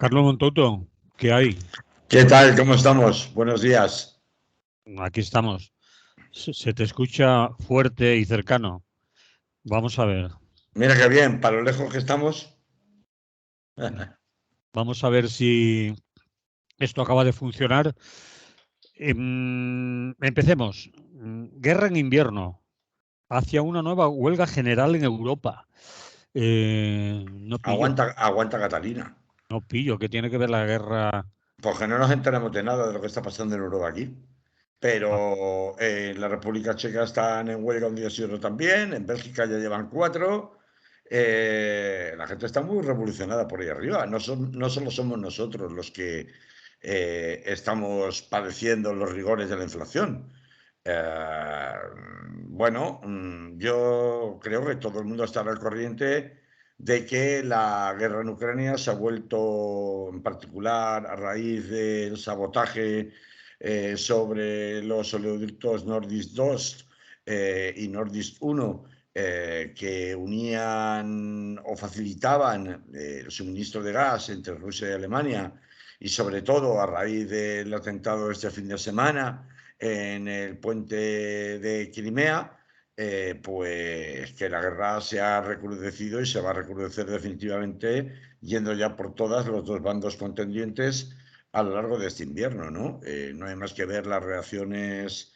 Carlos Montouto, ¿qué hay? ¿Qué tal? ¿Cómo estamos? Buenos días. Aquí estamos. Se te escucha fuerte y cercano. Vamos a ver. Mira qué bien, para lo lejos que estamos. Vamos a ver si esto acaba de funcionar. Empecemos. Guerra en invierno. Hacia una nueva huelga general en Europa. No pillo. Aguanta, aguanta Catalina. No pillo. ¿Qué tiene que ver la guerra? Porque no nos enteramos de nada de lo que está pasando en Europa aquí. Ah, Pero en la República Checa están en huelga un día sí y otro también. En Bélgica ya llevan 4. La gente está muy revolucionada por ahí arriba. No solo somos nosotros los que estamos padeciendo los rigores de la inflación. Eh, bueno, yo creo que todo el mundo estará al corriente de que la guerra en Ucrania se ha vuelto, en particular a raíz del sabotaje sobre los oleoductos Nordis 2 y Nordis 1 que unían o facilitaban el suministro de gas entre Rusia y Alemania, y sobre todo a raíz del atentado de este fin de semana en el puente de Crimea, pues que la guerra se ha recrudecido y se va a recrudecer definitivamente, yendo ya por todas los dos bandos contendientes a lo largo de este invierno, ¿no? No hay más que ver las reacciones,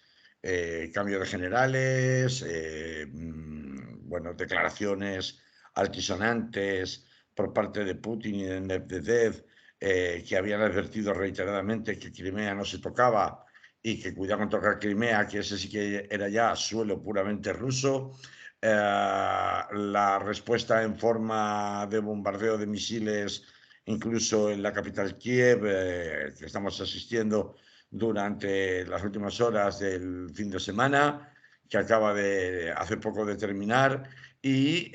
cambio de generales, bueno, declaraciones altisonantes por parte de Putin y de Medvedev, que habían advertido reiteradamente que Crimea no se tocaba y que cuidado con tocar Crimea, que ese sí que era ya suelo puramente ruso. La respuesta en forma de bombardeo de misiles, incluso en la capital Kiev, que estamos asistiendo durante las últimas horas del fin de semana, que acaba de hace poco de terminar, y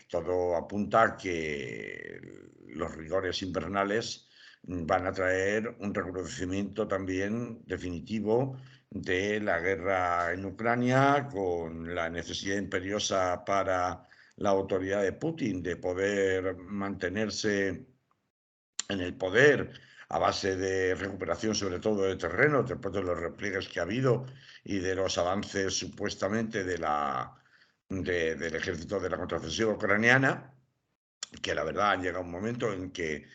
todo apunta a que los rigores invernales van a traer un recrudecimiento también definitivo de la guerra en Ucrania, con la necesidad imperiosa para la autoridad de Putin de poder mantenerse en el poder a base de recuperación, sobre todo de terreno, después de los repliegues que ha habido y de los avances supuestamente del ejército de la contraofensiva ucraniana, que la verdad han llegado un momento en que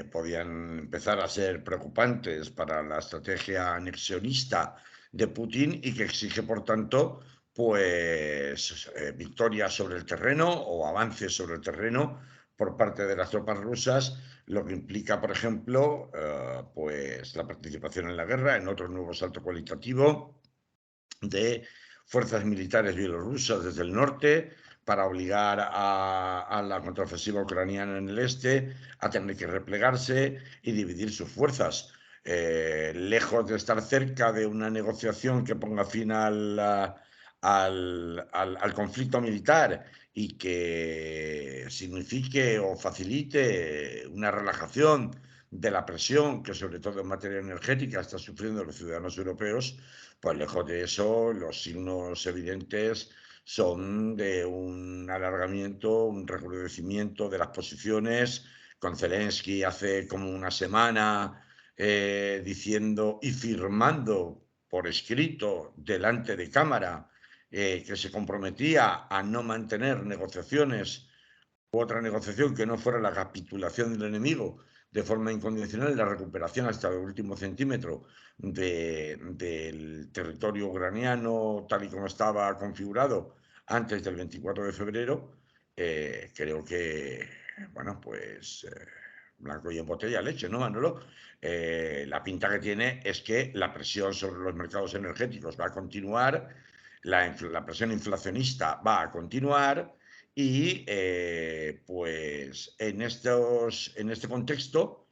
podían empezar a ser preocupantes para la estrategia anexionista de Putin, y que exige, por tanto, pues victorias sobre el terreno o avances sobre el terreno por parte de las tropas rusas, lo que implica, por ejemplo, pues la participación en la guerra, en otro nuevo salto cualitativo de fuerzas militares bielorrusas desde el norte, para obligar a la contraofensiva ucraniana en el este a tener que replegarse y dividir sus fuerzas. Lejos de estar cerca de una negociación que ponga fin al conflicto militar y que signifique o facilite una relajación de la presión que, sobre todo en materia energética, están sufriendo los ciudadanos europeos, pues lejos de eso, los signos evidentes son de un alargamiento, un recrudecimiento de las posiciones, con Zelensky hace como una semana diciendo y firmando por escrito delante de cámara que se comprometía a no mantener negociaciones u otra negociación que no fuera la capitulación del enemigo de forma incondicional y la recuperación hasta el último centímetro del territorio ucraniano tal y como estaba configurado antes del 24 de febrero. Creo que, bueno, pues blanco y en botella leche, ¿no, Manolo? La pinta que tiene es que la presión sobre los mercados energéticos va a continuar, la presión inflacionista va a continuar, y pues en este contexto,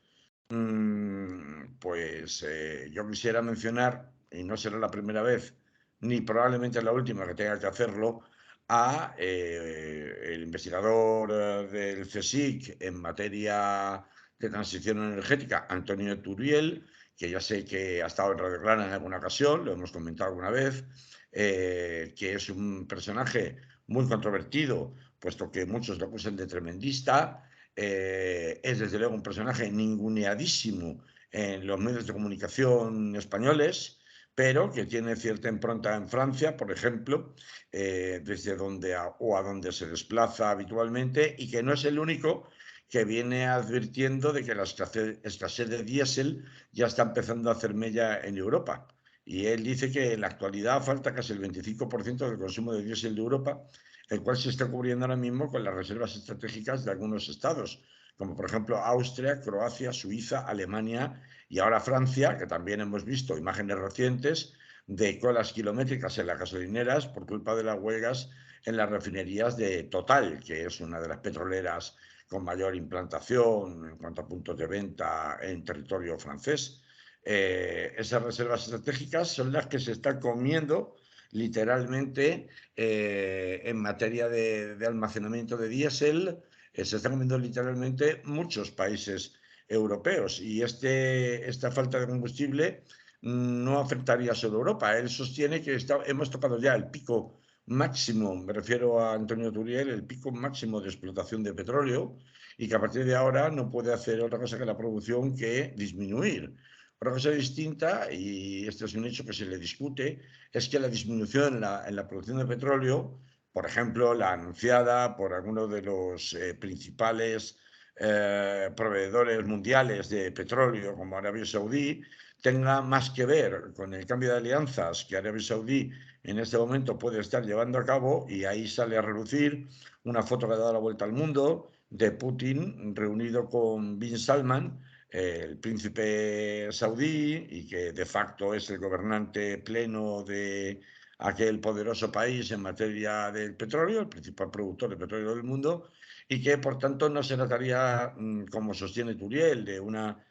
pues yo quisiera mencionar, y no será la primera vez, ni probablemente la última que tenga que hacerlo, a el investigador del CSIC en materia de transición energética, Antonio Turiel, que ya sé que ha estado en Radio Grana en alguna ocasión, lo hemos comentado alguna vez, que es un personaje muy controvertido, puesto que muchos lo acusan de tremendista, es desde luego un personaje ninguneadísimo en los medios de comunicación españoles, pero que tiene cierta impronta en Francia, por ejemplo, desde donde o a donde se desplaza habitualmente, y que no es el único que viene advirtiendo de que la escasez de diésel ya está empezando a hacer mella en Europa. Y él dice que en la actualidad falta casi el 25% del consumo de diésel de Europa, el cual se está cubriendo ahora mismo con las reservas estratégicas de algunos estados, como por ejemplo Austria, Croacia, Suiza, Alemania y ahora Francia, que también hemos visto imágenes recientes de colas kilométricas en las gasolineras por culpa de las huelgas en las refinerías de Total, que es una de las petroleras con mayor implantación en cuanto a puntos de venta en territorio francés. Esas reservas estratégicas son las que se están comiendo literalmente en materia de almacenamiento de diésel, se están comiendo literalmente muchos países europeos, y esta falta de combustible no afectaría solo a Europa. Él sostiene que hemos tocado ya el pico máximo, me refiero a Antonio Turiel, el pico máximo de explotación de petróleo, y que a partir de ahora no puede hacer otra cosa que la producción que disminuir. Otra cosa distinta, y este es un hecho que se le discute, es que la disminución en la producción de petróleo, por ejemplo, la anunciada por algunos de los principales proveedores mundiales de petróleo, como Arabia Saudí, tenga más que ver con el cambio de alianzas que Arabia Saudí en este momento puede estar llevando a cabo, y ahí sale a relucir una foto que ha dado la vuelta al mundo de Putin reunido con Bin Salman, el príncipe saudí, y que de facto es el gobernante pleno de aquel poderoso país en materia del petróleo, el principal productor de petróleo del mundo, y que por tanto no se trataría, como sostiene Turiel, de una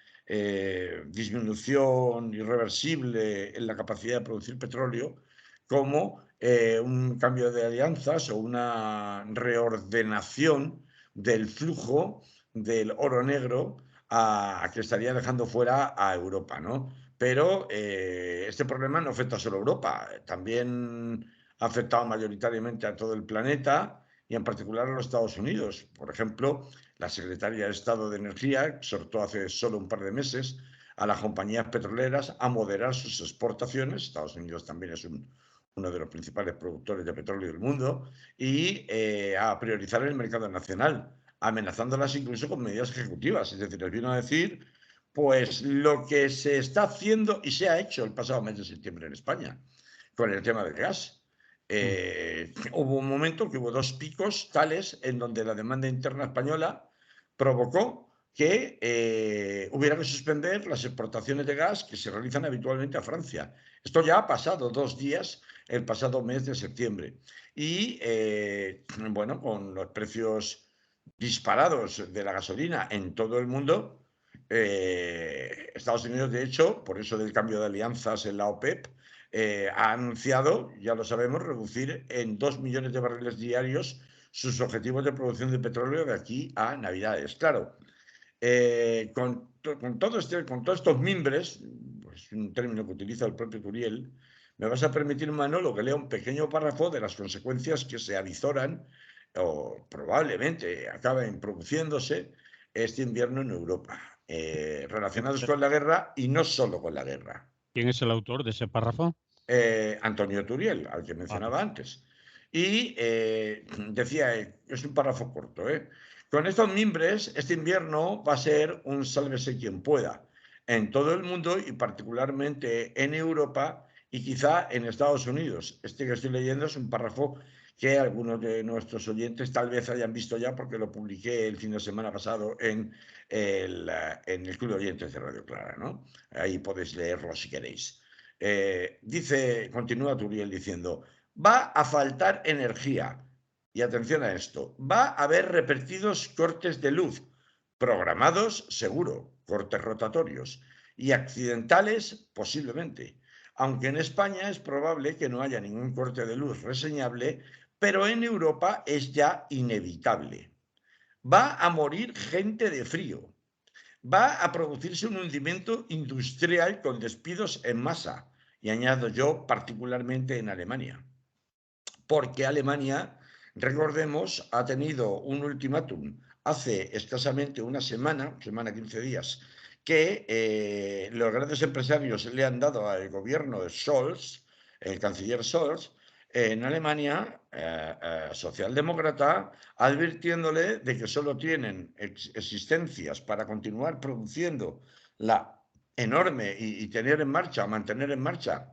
disminución irreversible en la capacidad de producir petróleo, como un cambio de alianzas o una reordenación del flujo del oro negro a que estaría dejando fuera a Europa, ¿no? Pero este problema no afecta solo a Europa, también ha afectado mayoritariamente a todo el planeta y en particular a los Estados Unidos. Por ejemplo, la secretaria de Estado de Energía exhortó hace solo un par de meses a las compañías petroleras a moderar sus exportaciones. Estados Unidos también es uno de los principales productores de petróleo del mundo, y a priorizar el mercado nacional, amenazándolas incluso con medidas ejecutivas. Es decir, les vino a decir pues lo que se está haciendo y se ha hecho el pasado mes de septiembre en España con el tema del gas. Hubo un momento que hubo dos picos tales en donde la demanda interna española provocó que hubiera que suspender las exportaciones de gas que se realizan habitualmente a Francia. Esto ya ha pasado 2 días el pasado mes de septiembre. Y bueno, con los precios disparados de la gasolina en todo el mundo, Estados Unidos, de hecho, por eso del cambio de alianzas en la OPEP, ha anunciado, ya lo sabemos, reducir en 2 millones de barriles diarios sus objetivos de producción de petróleo de aquí a Navidades. Claro, con todos estos mimbres, pues un término que utiliza el propio Turiel, me vas a permitir, Manolo, que lea un pequeño párrafo de las consecuencias que se avizoran o probablemente acaben produciéndose este invierno en Europa, relacionados con la guerra y no solo con la guerra. ¿Quién es el autor de ese párrafo? Antonio Turiel, al que mencionaba antes. Y decía, es un párrafo corto, con estos mimbres, este invierno va a ser un sálvese quien pueda en todo el mundo y particularmente en Europa y quizá en Estados Unidos. Este que estoy leyendo es un párrafo que algunos de nuestros oyentes tal vez hayan visto ya porque lo publiqué el fin de semana pasado en el Club de Oyentes de Radio Clara, ¿no? Ahí podéis leerlo si queréis. Continúa Turiel diciendo, va a faltar energía. Y atención a esto, va a haber repetidos cortes de luz, programados seguro, cortes rotatorios, y accidentales posiblemente. Aunque en España es probable que no haya ningún corte de luz reseñable, pero en Europa es ya inevitable. Va a morir gente de frío. Va a producirse un hundimiento industrial con despidos en masa, y añado yo, particularmente en Alemania, porque Alemania, recordemos, ha tenido un ultimátum hace escasamente una semana, 15 días, que los grandes empresarios le han dado al gobierno de Scholz, el canciller Scholz, en Alemania, socialdemócrata, advirtiéndole de que solo tienen existencias para continuar produciendo la enorme y tener en marcha, mantener en marcha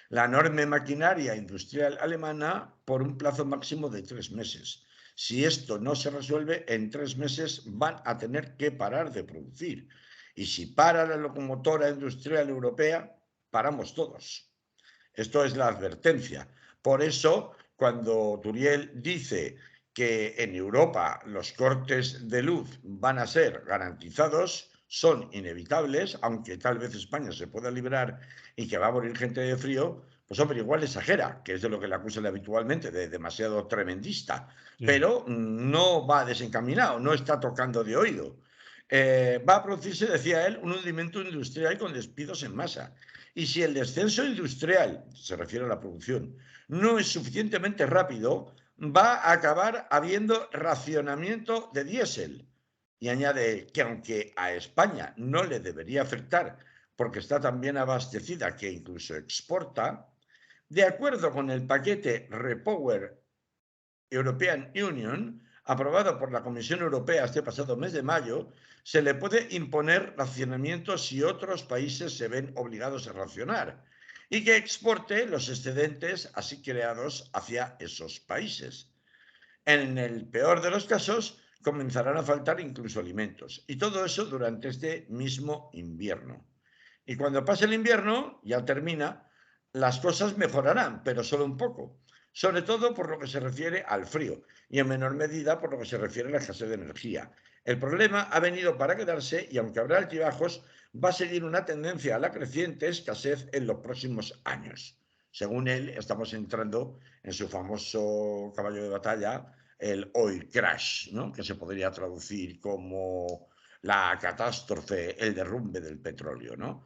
la enorme maquinaria industrial alemana por un plazo máximo de 3 meses. Si esto no se resuelve, en 3 meses van a tener que parar de producir. Y si para la locomotora industrial europea, paramos todos. Esto es la advertencia. Por eso, cuando Turiel dice que en Europa los cortes de luz van a ser garantizados, son inevitables, aunque tal vez España se pueda librar y que va a morir gente de frío, pues hombre, igual exagera, que es de lo que le acusan habitualmente, de demasiado tremendista, pero no va desencaminado, no está tocando de oído. Va a producirse, decía él, un hundimiento industrial con despidos en masa. Y si el descenso industrial, se refiere a la producción, no es suficientemente rápido, va a acabar habiendo racionamiento de diésel. Y añade que aunque a España no le debería afectar porque está tan bien abastecida que incluso exporta, de acuerdo con el paquete Repower European Union, aprobado por la Comisión Europea este pasado mes de mayo, se le puede imponer racionamiento si otros países se ven obligados a racionar y que exporte los excedentes así creados hacia esos países. En el peor de los casos, comenzarán a faltar incluso alimentos. Y todo eso durante este mismo invierno. Y cuando pase el invierno, ya termina, las cosas mejorarán, pero solo un poco. Sobre todo por lo que se refiere al frío y en menor medida por lo que se refiere a la escasez de energía. El problema ha venido para quedarse y aunque habrá altibajos, va a seguir una tendencia a la creciente escasez en los próximos años. Según él, estamos entrando en su famoso caballo de batalla, el oil crash, ¿no? Que se podría traducir como la catástrofe, el derrumbe del petróleo, ¿no?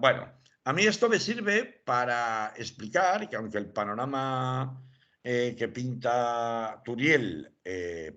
Bueno, a mí esto me sirve para explicar que aunque el panorama que pinta Turiel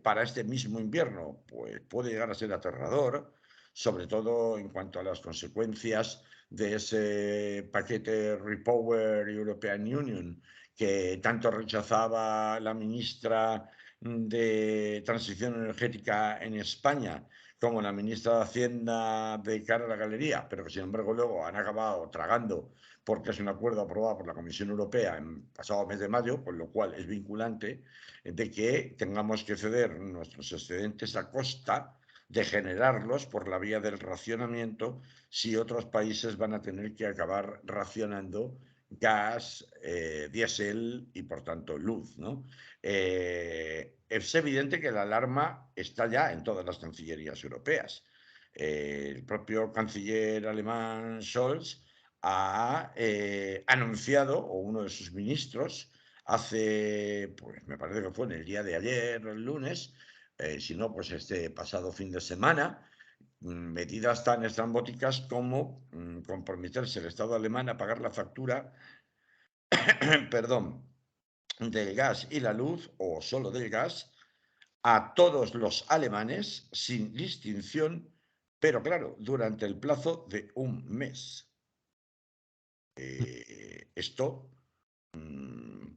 para este mismo invierno pues puede llegar a ser aterrador, sobre todo en cuanto a las consecuencias de ese paquete Repower European Union que tanto rechazaba la ministra de Transición Energética en España como la ministra de Hacienda de cara a la galería, pero que sin embargo luego han acabado tragando porque es un acuerdo aprobado por la Comisión Europea en pasado mes de mayo, con lo cual es vinculante de que tengamos que ceder nuestros excedentes a costa de generarlos por la vía del racionamiento si otros países van a tener que acabar racionando gas, diésel y por tanto luz, ¿no? Es evidente que la alarma está ya en todas las cancillerías europeas. El propio canciller alemán Scholz ha anunciado, o uno de sus ministros, hace, pues me parece que fue en el día de ayer, el lunes, si no, pues este pasado fin de semana, medidas tan estrambóticas como comprometerse el Estado alemán a pagar la factura, perdón, del gas y la luz, o solo del gas, a todos los alemanes sin distinción, pero claro, durante el plazo de un mes. Esto,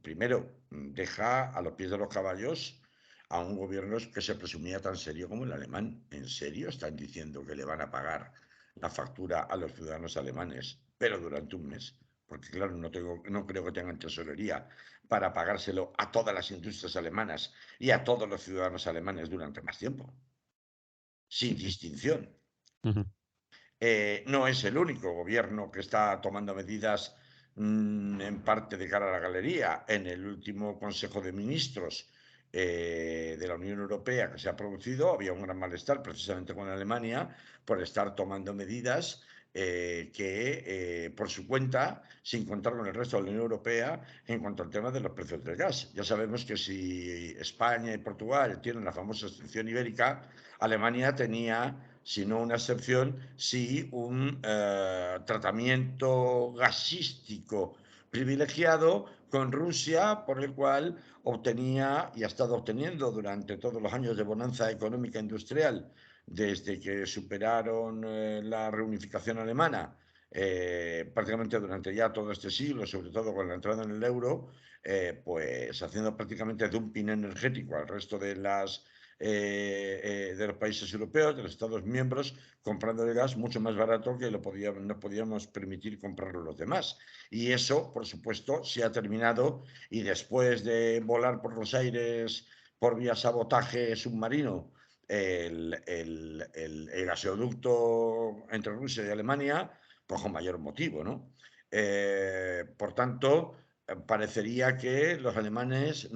primero, deja a los pies de los caballos a un gobierno que se presumía tan serio como el alemán. ¿En serio están diciendo que le van a pagar la factura a los ciudadanos alemanes, pero durante un mes? Porque claro, no creo que tengan tesorería para pagárselo a todas las industrias alemanas y a todos los ciudadanos alemanes durante más tiempo, sin distinción. No es el único gobierno que está tomando medidas en parte de cara a la galería. En el último Consejo de Ministros de la Unión Europea que se ha producido, había un gran malestar precisamente con Alemania por estar tomando medidas que por su cuenta, sin contar con el resto de la Unión Europea, en cuanto al tema de los precios del gas. Ya sabemos que si España y Portugal tienen la famosa excepción ibérica, Alemania tenía, si no una excepción, sí un tratamiento gasístico privilegiado con Rusia, por el cual obtenía y ha estado obteniendo durante todos los años de bonanza económica industrial, desde que superaron la reunificación alemana, prácticamente durante ya todo este siglo, sobre todo con la entrada en el euro, pues haciendo prácticamente dumping energético al resto de los países europeos, de los Estados miembros, comprando el gas mucho más barato que no podíamos permitir comprarlo los demás. Y eso, por supuesto, se ha terminado, y después de volar por los aires por vía sabotaje submarino el gasoducto entre Rusia y Alemania, pues con mayor motivo, ¿no? Por tanto, parecería que los alemanes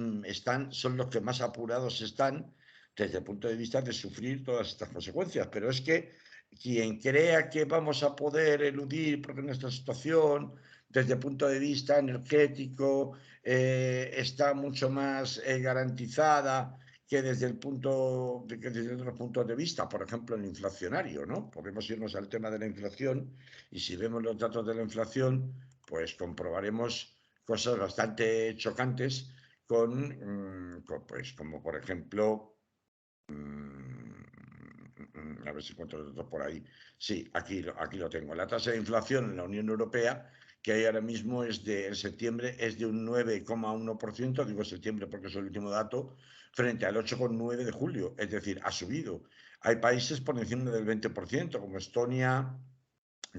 son los que más apurados están desde el punto de vista de sufrir todas estas consecuencias. Pero es que quien crea que vamos a poder eludir, porque nuestra situación desde el punto de vista energético está mucho más garantizada que desde otros puntos de vista, por ejemplo, el inflacionario, ¿no? Podemos irnos al tema de la inflación, y si vemos los datos de la inflación, pues comprobaremos cosas bastante chocantes pues como por ejemplo, a ver si encuentro los datos por ahí. Sí, aquí lo tengo. La tasa de inflación en la Unión Europea, que hay ahora mismo en septiembre, es de un 9,1%, digo septiembre porque es el último dato, frente al 8,9% de julio, es decir, ha subido. Hay países por encima del 20%, como Estonia,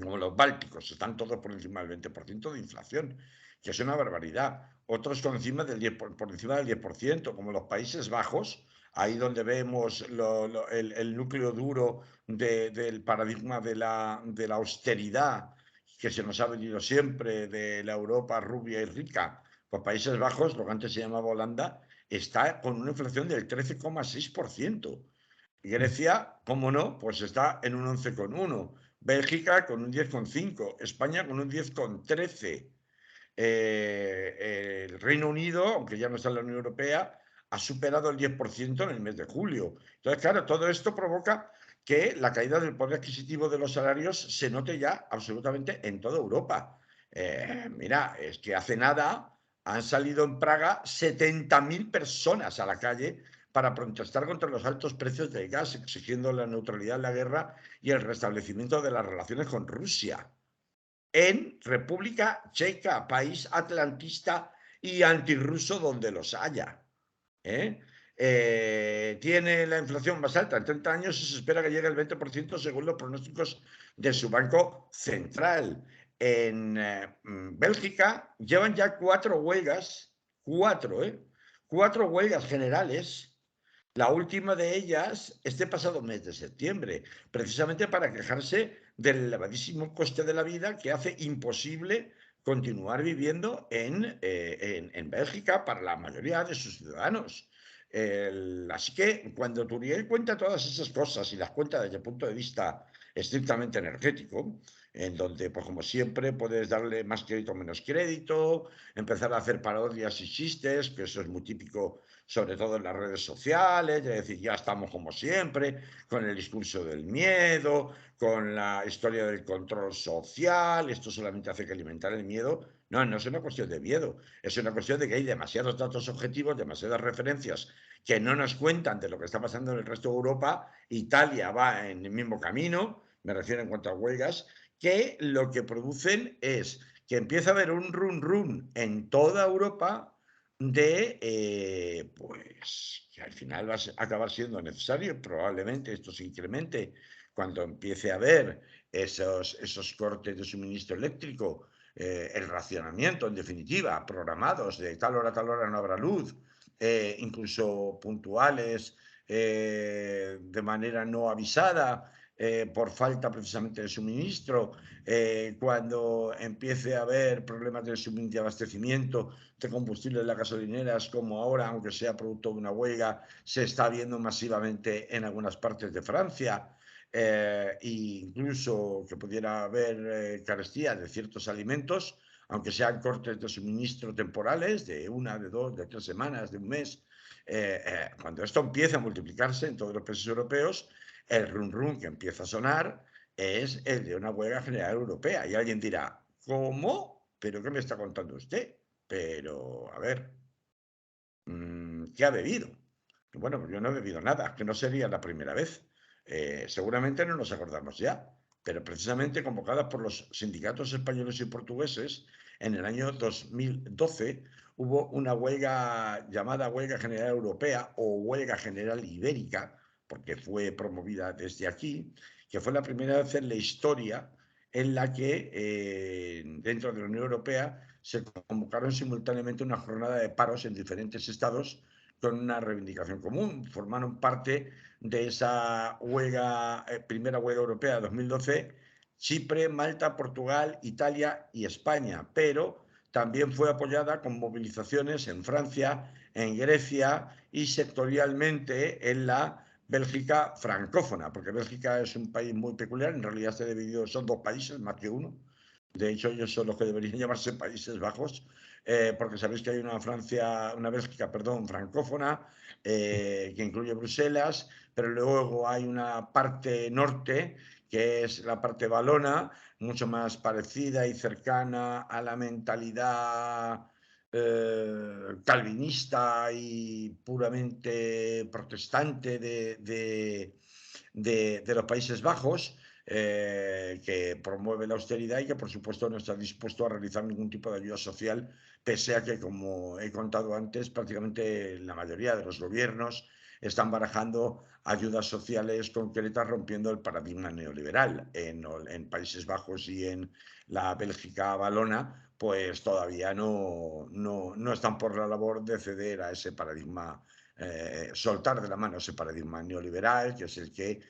como los bálticos, están todos por encima del 20% de inflación, que es una barbaridad. Otros por encima del 10%, como los Países Bajos, ahí donde vemos el núcleo duro del paradigma de la austeridad que se nos ha venido siempre de la Europa rubia y rica. Pues Países Bajos, lo que antes se llamaba Holanda, está con una inflación del 13,6%. Grecia, cómo no, pues está en un 11,1%. Bélgica con un 10,5%. España con un 10,13%. El Reino Unido, aunque ya no está en la Unión Europea, ha superado el 10% en el mes de julio. Entonces, claro, todo esto provoca que la caída del poder adquisitivo de los salarios se note ya absolutamente en toda Europa. Mira, es que hace nada han salido en Praga 70.000 personas a la calle para protestar contra los altos precios del gas, exigiendo la neutralidad en la guerra y el restablecimiento de las relaciones con Rusia. En República Checa, país atlantista y antirruso donde los haya. Tiene la inflación más alta en 30 años y se espera que llegue al 20% según los pronósticos de su Banco Central. En Bélgica llevan ya 4 huelgas, 4 huelgas generales. La última de ellas este pasado mes de septiembre, precisamente para quejarse del elevadísimo coste de la vida que hace imposible continuar viviendo en Bélgica para la mayoría de sus ciudadanos. Así que cuando Turiel cuenta todas esas cosas y las cuenta desde el punto de vista estrictamente energético, en donde, pues como siempre, puedes darle más crédito o menos crédito, empezar a hacer parodias y chistes, que eso es muy típico, sobre todo en las redes sociales, es decir, ya estamos como siempre, con el discurso del miedo, con la historia del control social, esto solamente hace que alimentar el miedo. No, no es una cuestión de miedo, es una cuestión de que hay demasiados datos objetivos, demasiadas referencias que no nos cuentan de lo que está pasando en el resto de Europa. Italia va en el mismo camino, me refiero en cuanto a huelgas, que lo que producen es que empieza a haber un run en toda Europa pues que al final va a acabar siendo necesario, probablemente esto se incremente cuando empiece a haber esos cortes de suministro eléctrico, el racionamiento, en definitiva, programados de tal hora a tal hora no habrá luz, incluso puntuales, de manera no avisada, por falta precisamente de suministro, cuando empiece a haber problemas de abastecimiento de combustible en las gasolineras, como ahora, aunque sea producto de una huelga, se está viendo masivamente en algunas partes de Francia, e incluso que pudiera haber carestía de ciertos alimentos, aunque sean cortes de suministro temporales de 1, de 2, de 3 semanas, de un mes. Cuando esto empieza a multiplicarse en todos los países europeos, el run que empieza a sonar es el de una huelga general europea. Y alguien dirá, ¿cómo? ¿Pero qué me está contando usted? pero a ver, ¿qué ha bebido? Bueno, yo no he bebido nada, que no sería la primera vez. Seguramente no nos acordamos ya, pero precisamente convocada por los sindicatos españoles y portugueses, en el año 2012 hubo una huelga llamada Huelga General Europea o Huelga General Ibérica, porque fue promovida desde aquí, que fue la primera vez en la historia en la que dentro de la Unión Europea se convocaron simultáneamente una jornada de paros en diferentes estados con una reivindicación común. Formaron parte de esa huelga, primera huelga europea de 2012, Chipre, Malta, Portugal, Italia y España, pero también fue apoyada con movilizaciones en Francia, en Grecia y sectorialmente en la Bélgica francófona, porque Bélgica es un país muy peculiar, en realidad se dividió, son dos países más que uno. De hecho, ellos son los que deberían llamarse Países Bajos, porque sabéis que hay una Bélgica, perdón, francófona, que incluye Bruselas, pero luego hay una parte norte, que es la parte valona, mucho más parecida y cercana a la mentalidad calvinista y puramente protestante de los Países Bajos, que promueve la austeridad y que, por supuesto, no está dispuesto a realizar ningún tipo de ayuda social, pese a que, como he contado antes, prácticamente la mayoría de los gobiernos están barajando ayudas sociales concretas, rompiendo el paradigma neoliberal. En Países Bajos y en la Bélgica valona, pues todavía no están por la labor de ceder a ese paradigma, soltar de la mano ese paradigma neoliberal, que es el que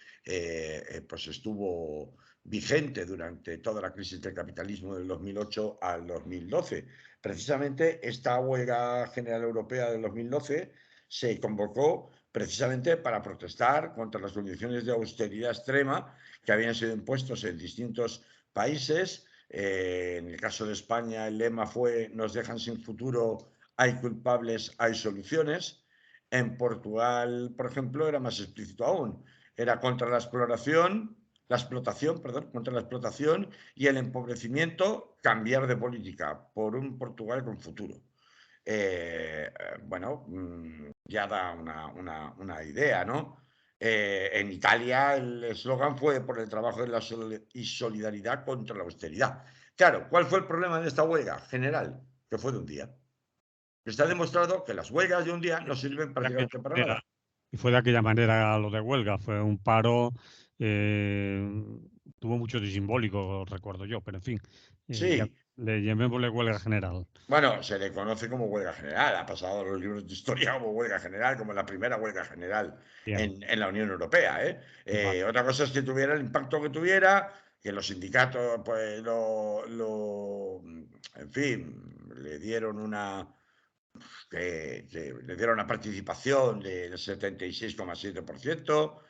pues estuvo vigente durante toda la crisis del capitalismo del 2008 al 2012. Precisamente esta huelga general europea del 2012 se convocó precisamente para protestar contra las condiciones de austeridad extrema que habían sido impuestos en distintos países. En el caso de España, el lema fue: nos dejan sin futuro, hay culpables, hay soluciones. En Portugal, por ejemplo, era más explícito aún. Era contra la explotación, perdón, contra la explotación y el empobrecimiento, cambiar de política por un Portugal con futuro. Bueno, ya da una idea, ¿no? En Italia el eslogan fue: por el trabajo y solidaridad contra la austeridad. Claro, ¿cuál fue el problema de esta huelga general? Que fue de un día. Está demostrado que las huelgas de un día no sirven prácticamente para nada. Y fue de aquella manera lo de huelga, fue un paro, tuvo mucho de simbólico, recuerdo yo, pero en fin, ya Sí, le llamémosle huelga general. bueno, se le conoce como huelga general, ha pasado a los libros de historia como huelga general, como la primera huelga general Bien, en la Unión Europea. vale. Otra cosa es que tuviera el impacto que tuviera, que los sindicatos, pues, en fin, le dieron una participación del 76,7%.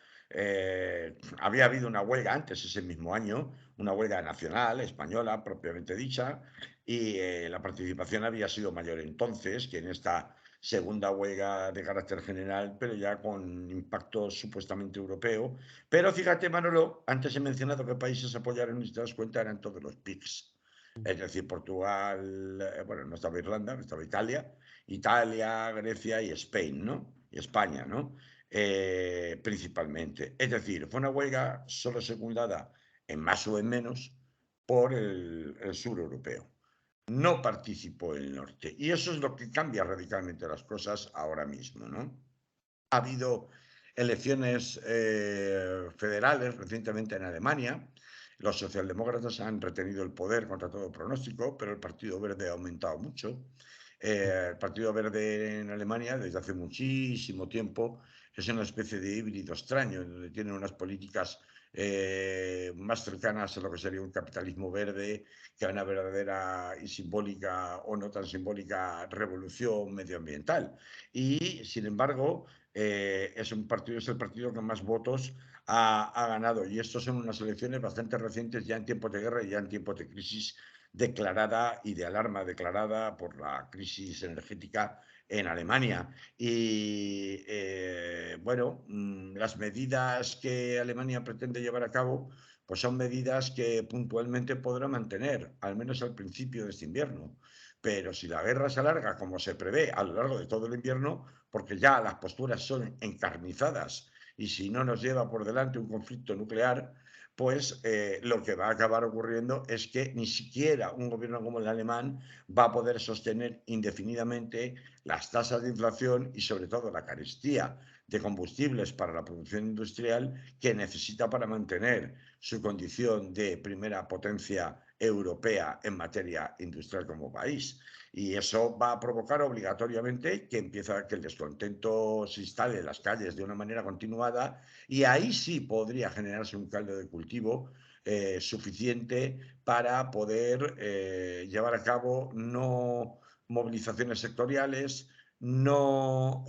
Había habido una huelga antes, ese mismo año, una huelga nacional, española, propiamente dicha, y la participación había sido mayor entonces que en esta segunda huelga de carácter general, pero ya con impacto supuestamente europeo. Pero fíjate, Manolo, antes he mencionado que países apoyaron, y si te das cuenta, eran todos los PIGS. Es decir, Portugal, bueno, no estaba Irlanda, no estaba Italia, Grecia y Spain, ¿no? Y España, ¿no? Principalmente. Es decir, fue una huelga solo secundada en más o en menos por el sur europeo. No participó el norte. Y eso es lo que cambia radicalmente las cosas ahora mismo, ¿no? Ha habido elecciones federales recientemente en Alemania. Los socialdemócratas han retenido el poder contra todo pronóstico, pero el Partido Verde ha aumentado mucho. El Partido Verde en Alemania, desde hace muchísimo tiempo, es una especie de híbrido extraño, donde tienen unas políticas más cercanas a lo que sería un capitalismo verde, que a una verdadera y simbólica o no tan simbólica revolución medioambiental. Y, sin embargo, es el partido que más votos ha ganado. Y estos son unas elecciones bastante recientes, ya en tiempos de guerra y ya en tiempos de crisis declarada y de alarma declarada por la crisis energética en Alemania. Y bueno, las medidas que Alemania pretende llevar a cabo, pues son medidas que puntualmente podrá mantener, al menos al principio de este invierno. Pero si la guerra se alarga como se prevé a lo largo de todo el invierno, porque ya las posturas son encarnizadas y si no nos lleva por delante un conflicto nuclear, pues lo que va a acabar ocurriendo es que ni siquiera un gobierno como el alemán va a poder sostener indefinidamente las tasas de inflación y sobre todo la carestía de combustibles para la producción industrial que necesita para mantener su condición de primera potencia europea en materia industrial como país. Y eso va a provocar obligatoriamente que que el descontento se instale en las calles de una manera continuada y ahí sí podría generarse un caldo de cultivo suficiente para poder llevar a cabo no movilizaciones sectoriales, no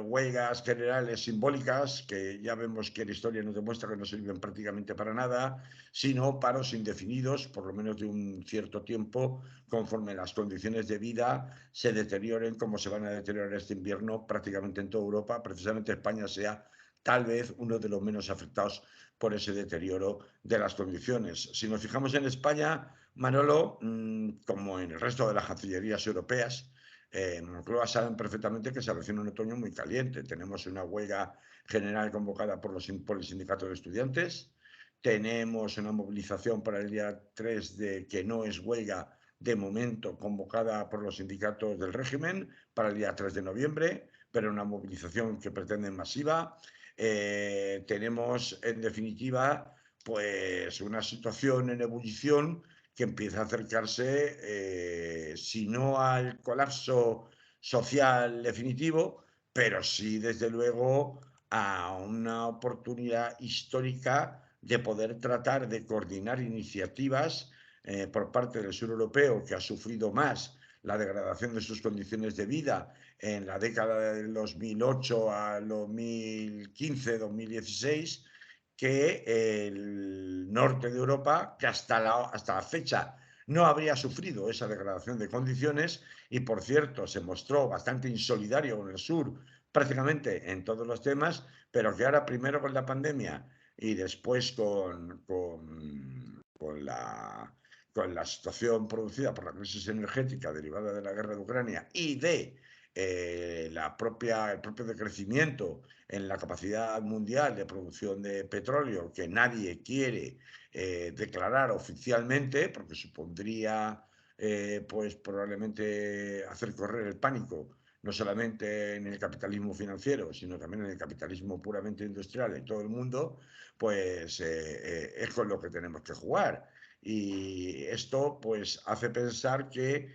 huelgas generales simbólicas, que ya vemos que la historia nos demuestra que no sirven prácticamente para nada, sino paros indefinidos, por lo menos de un cierto tiempo, conforme las condiciones de vida se deterioren, como se van a deteriorar este invierno prácticamente en toda Europa. Precisamente España sea tal vez uno de los menos afectados por ese deterioro de las condiciones. Si nos fijamos en España, Manolo, como en el resto de las cancillerías europeas, en Moncloa saben perfectamente que se avecina un otoño muy caliente. Tenemos una huelga general convocada por el sindicato de estudiantes. Tenemos una movilización para el día 3 que no es huelga de momento convocada por los sindicatos del régimen para el día 3 de noviembre, pero una movilización que pretenden masiva. Tenemos, en definitiva, pues una situación en ebullición que empieza a acercarse, si no al colapso social definitivo, pero sí, desde luego, a una oportunidad histórica de poder tratar de coordinar iniciativas por parte del sur europeo, que ha sufrido más la degradación de sus condiciones de vida en la década del 2008 al 2015-2016, que el norte de Europa, que hasta la fecha no habría sufrido esa degradación de condiciones y, por cierto, se mostró bastante insolidario con el sur prácticamente en todos los temas, pero que ahora primero con la pandemia y después con la situación producida por la crisis energética derivada de la guerra de Ucrania y de el propio decrecimiento en la capacidad mundial de producción de petróleo que nadie quiere declarar oficialmente porque supondría pues probablemente hacer correr el pánico no solamente en el capitalismo financiero, sino también en el capitalismo puramente industrial en todo el mundo, pues es con lo que tenemos que jugar. Y esto pues hace pensar que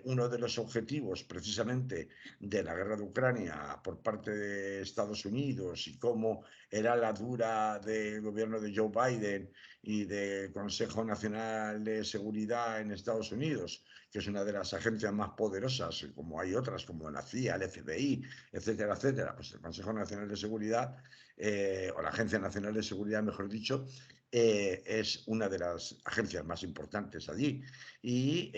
uno de los objetivos precisamente de la guerra de Ucrania por parte de Estados Unidos y cómo era la dura del gobierno de Joe Biden y del Consejo Nacional de Seguridad en Estados Unidos, que es una de las agencias más poderosas, como hay otras, como la CIA, el FBI, etcétera, etcétera, pues el Consejo Nacional de Seguridad, o la Agencia Nacional de Seguridad, mejor dicho, es una de las agencias más importantes allí y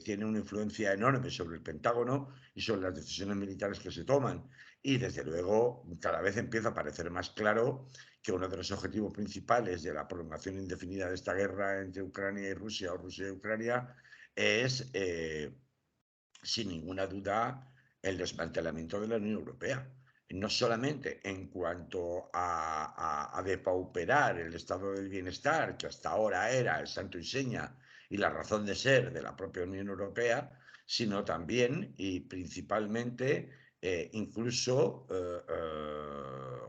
tiene una influencia enorme sobre el Pentágono y sobre las decisiones militares que se toman. Y desde luego cada vez empieza a parecer más claro que uno de los objetivos principales de la prolongación indefinida de esta guerra entre Ucrania y Rusia o Rusia y Ucrania es, sin ninguna duda, el desmantelamiento de la Unión Europea. No solamente en cuanto a depauperar el estado del bienestar, que hasta ahora era el santo y seña y la razón de ser de la propia Unión Europea, sino también y principalmente incluso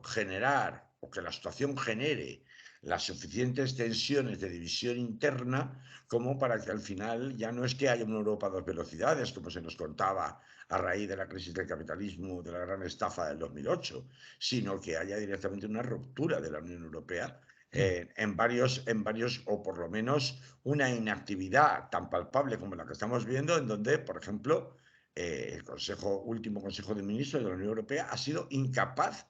generar o que la situación genere las suficientes tensiones de división interna como para que al final ya no es que haya una Europa a dos velocidades, como se nos contaba a raíz de la crisis del capitalismo, de la gran estafa del 2008, sino que haya directamente una ruptura de la Unión Europea en varios, o por lo menos una inactividad tan palpable como la que estamos viendo, en donde, por ejemplo, el último Consejo de Ministros de la Unión Europea ha sido incapaz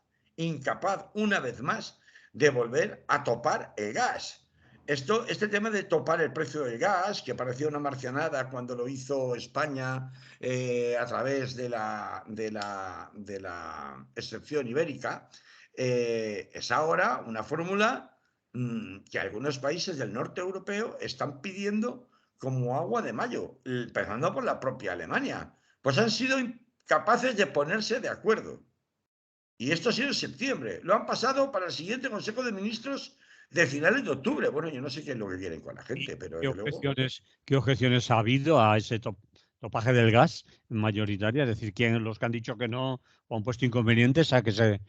una vez más de volver a topar el gas. Este tema de topar el precio del gas, que parecía una marcianada cuando lo hizo España a través de la excepción ibérica, es ahora una fórmula que algunos países del norte europeo están pidiendo como agua de mayo, empezando por la propia Alemania. Pues han sido incapaces de ponerse de acuerdo. Y esto ha sido en septiembre. Lo han pasado para el siguiente Consejo de Ministros de finales de octubre. Bueno, yo no sé qué es lo que quieren con la gente, pero ¿Qué desde luego. qué objeciones ha habido a ese topaje del gas mayoritaria? Es decir, los que han dicho que no o han puesto inconvenientes a que se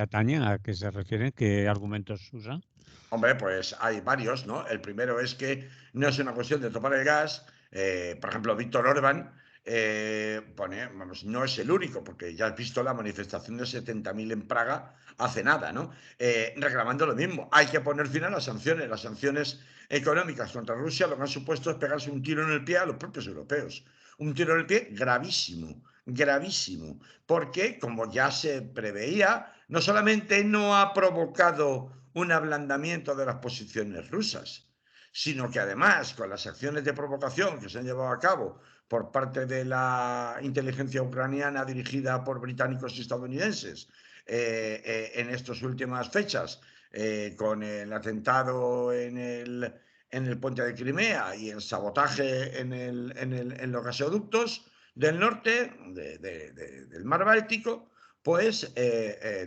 atañen, a que se refieren, qué argumentos usan? Hombre, pues hay varios, ¿no? El primero es que no es una cuestión de topar el gas. Por ejemplo, Víctor Orbán vamos, no es el único, porque ya has visto la manifestación de 70.000 en Praga hace nada, ¿no? Reclamando lo mismo. Hay que poner fin a las sanciones. Las sanciones económicas contra Rusia lo que han supuesto es pegarse un tiro en el pie a los propios europeos. Un tiro en el pie gravísimo, gravísimo, porque como ya se preveía, no solamente no ha provocado un ablandamiento de las posiciones rusas, sino que además con las acciones de provocación que se han llevado a cabo por parte de la inteligencia ucraniana dirigida por británicos y estadounidenses en estas últimas fechas, con el atentado en el puente de Crimea y el sabotaje en los gasoductos del norte del mar Báltico, pues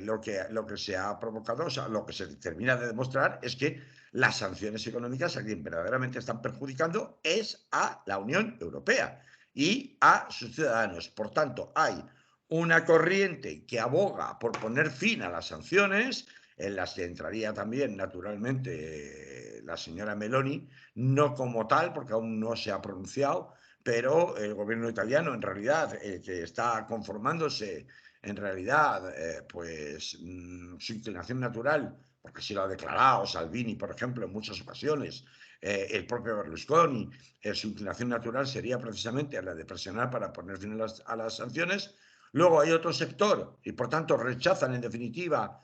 lo que se ha provocado, o sea, lo que se termina de demostrar es que las sanciones económicas a quien verdaderamente están perjudicando es a la Unión Europea y a sus ciudadanos. Por tanto, hay una corriente que aboga por poner fin a las sanciones, en las que entraría también, naturalmente, la señora Meloni, no como tal, porque aún no se ha pronunciado, pero el gobierno italiano, en realidad, que está conformándose en realidad, pues su inclinación natural, porque si lo ha declarado Salvini, por ejemplo, en muchas ocasiones, el propio Berlusconi, su inclinación natural sería precisamente la de presionar para poner fin a las sanciones. Luego hay otro sector y por tanto rechazan en definitiva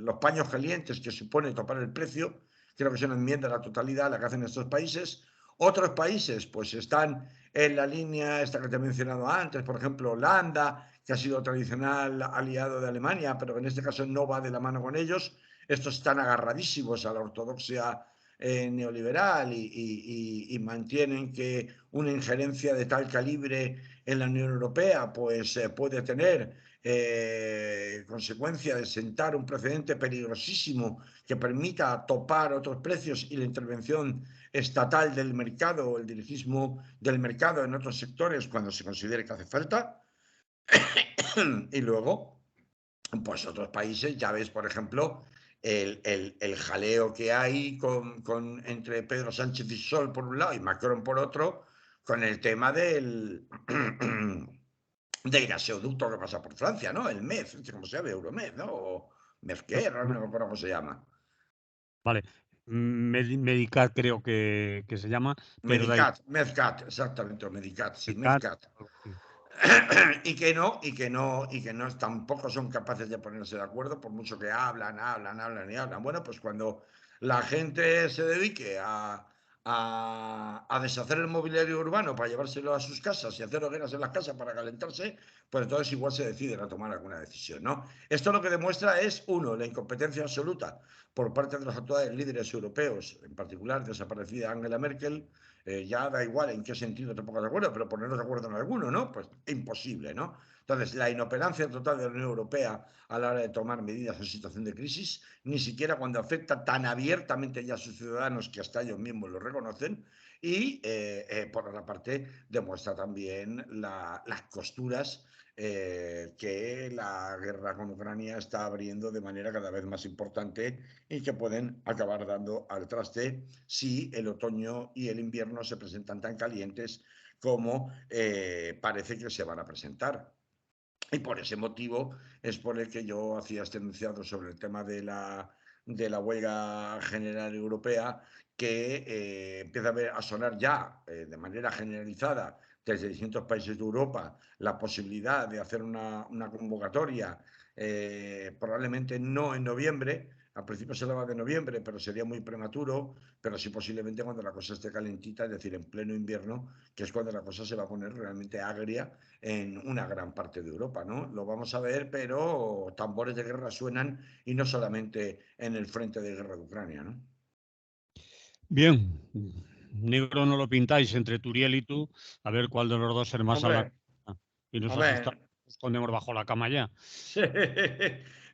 los paños calientes que supone topar el precio. Creo que es una enmienda a la totalidad la que hacen estos países. Otros países pues están en la línea esta que te he mencionado antes, por ejemplo Holanda, que ha sido tradicional aliado de Alemania, pero en este caso no va de la mano con ellos. Estos están agarradísimos a la ortodoxia neoliberal y mantienen que una injerencia de tal calibre en la Unión Europea pues puede tener consecuencia de sentar un precedente peligrosísimo que permita topar otros precios y la intervención estatal del mercado o el dirigismo del mercado en otros sectores cuando se considere que hace falta. Y luego, pues otros países, ya ves, por ejemplo, el jaleo que hay entre Pedro Sánchez y Sol por un lado y Macron por otro, con el tema del gasoducto que pasa por Francia, ¿no? El MEF, ¿cómo se llama? Euromed, ¿no? O MEFCAR, no me acuerdo cómo se llama. Vale. Medicat creo que se llama, pero da Medicat, MEFCAT, exactamente, o Medicat, sí, igual. MEFCAT. y que no tampoco son capaces de ponerse de acuerdo, por mucho que hablan. Bueno, pues cuando la gente se dedique a deshacer el mobiliario urbano para llevárselo a sus casas y hacer hogueras en las casas para calentarse, pues entonces igual se deciden a tomar alguna decisión, ¿no? Esto lo que demuestra es, uno, la incompetencia absoluta por parte de los actuales líderes europeos, en particular desaparecida Angela Merkel. Ya da igual en qué sentido te pongas de acuerdo, pero ponernos de acuerdo en alguno, ¿no? Pues imposible, ¿no? Entonces, la inoperancia total de la Unión Europea a la hora de tomar medidas en situación de crisis, ni siquiera cuando afecta tan abiertamente ya a sus ciudadanos que hasta ellos mismos lo reconocen, y por otra parte demuestra también las costuras que la guerra con Ucrania está abriendo de manera cada vez más importante y que pueden acabar dando al traste si el otoño y el invierno se presentan tan calientes como parece que se van a presentar. Y por ese motivo es por el que yo hacía este enunciado sobre el tema de la huelga general europea, que empieza a sonar ya de manera generalizada desde distintos países de Europa la posibilidad de hacer una convocatoria, probablemente no en noviembre. Al principio se hablaba de noviembre, pero sería muy prematuro, pero sí posiblemente cuando la cosa esté calentita, es decir, en pleno invierno, que es cuando la cosa se va a poner realmente agria en una gran parte de Europa, ¿no? Lo vamos a ver, pero tambores de guerra suenan y no solamente en el frente de guerra de Ucrania, ¿no? Bien, negro no lo pintáis entre Turiel y tú, a ver cuál de los dos ser más a la Hombre, cama. Y nos asustamos, hombre, nos escondemos bajo la cama ya. sí.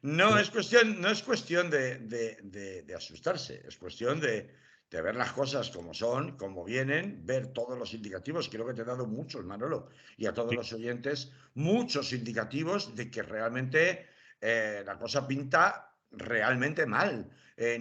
No Pero, es cuestión, no es cuestión de asustarse, es cuestión de ver las cosas como son, como vienen, ver todos los indicativos. Creo que te he dado muchos, Manolo, y a todos sí, los oyentes, muchos indicativos de que realmente la cosa pinta realmente mal.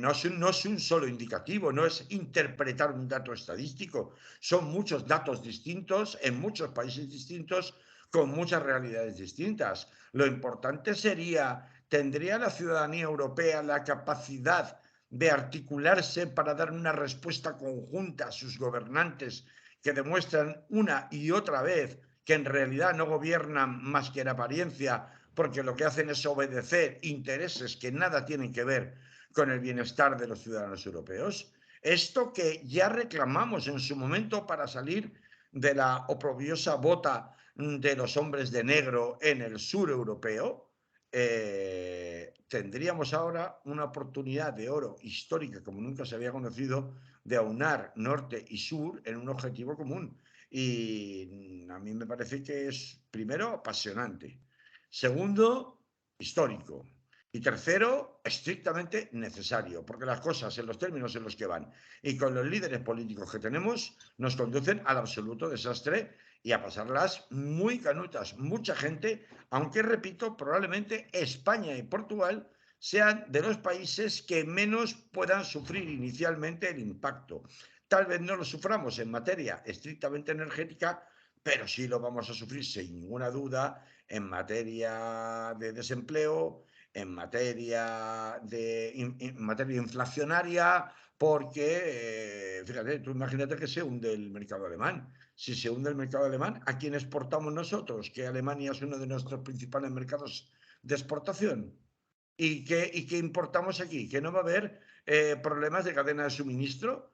No es un solo indicativo, no es interpretar un dato estadístico, son muchos datos distintos en muchos países distintos con muchas realidades distintas. Lo importante sería, ¿tendría la ciudadanía europea la capacidad de articularse para dar una respuesta conjunta a sus gobernantes que demuestran una y otra vez que en realidad no gobiernan más que en apariencia, porque lo que hacen es obedecer intereses que nada tienen que ver con el bienestar de los ciudadanos europeos? Esto que ya reclamamos en su momento para salir de la oprobiosa bota de los hombres de negro en el sur europeo, tendríamos ahora una oportunidad de oro histórica como nunca se había conocido de aunar norte y sur en un objetivo común. Y a mí me parece que es, primero, apasionante. Segundo, histórico. Y tercero, estrictamente necesario, porque las cosas en los términos en los que van y con los líderes políticos que tenemos nos conducen al absoluto desastre y a pasarlas muy canutas. Mucha gente, aunque repito, probablemente España y Portugal sean de los países que menos puedan sufrir inicialmente el impacto. Tal vez no lo suframos en materia estrictamente energética, pero sí lo vamos a sufrir sin ninguna duda en materia de desempleo, en materia inflacionaria, porque, fíjate, tú imagínate que se hunde el mercado alemán. Si se hunde el mercado alemán, ¿a quién exportamos nosotros? Que Alemania es uno de nuestros principales mercados de exportación. ¿Y qué importamos aquí? Que no va a haber problemas de cadena de suministro,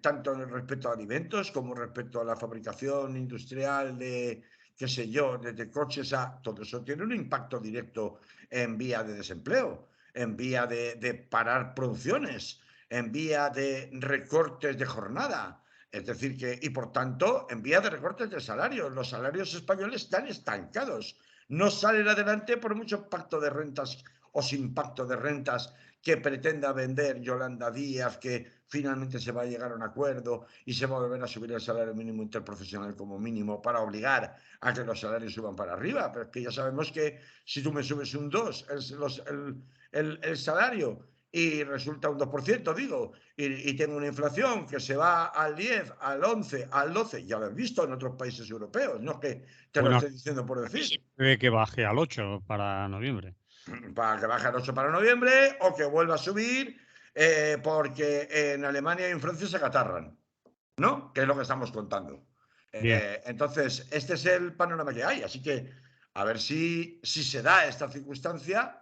tanto respecto a alimentos como respecto a la fabricación industrial de, qué sé yo, desde coches a todo eso tiene un impacto directo en vía de desempleo, en vía de parar producciones, en vía de recortes de jornada. Es decir, que, y por tanto, en vía de recortes de salarios. Los salarios españoles están estancados. No salen adelante por mucho pacto de rentas o sin pacto de rentas que pretenda vender Yolanda Díaz, que finalmente se va a llegar a un acuerdo y se va a volver a subir el salario mínimo interprofesional como mínimo para obligar a que los salarios suban para arriba. Pero es que ya sabemos que si tú me subes un 2 el salario y resulta un 2%, digo, y tengo una inflación que se va al 10, al 11, al 12, ya lo he visto en otros países europeos, no es que te lo bueno, estoy diciendo por aquí se decir, prevé que baje al 8 para noviembre. para que baje al 8 para noviembre o que vuelva a subir porque en Alemania y en Francia se acatarran, ¿no? Que es lo que estamos contando. Bien. Entonces, este es el panorama que hay, así que a ver si se da esta circunstancia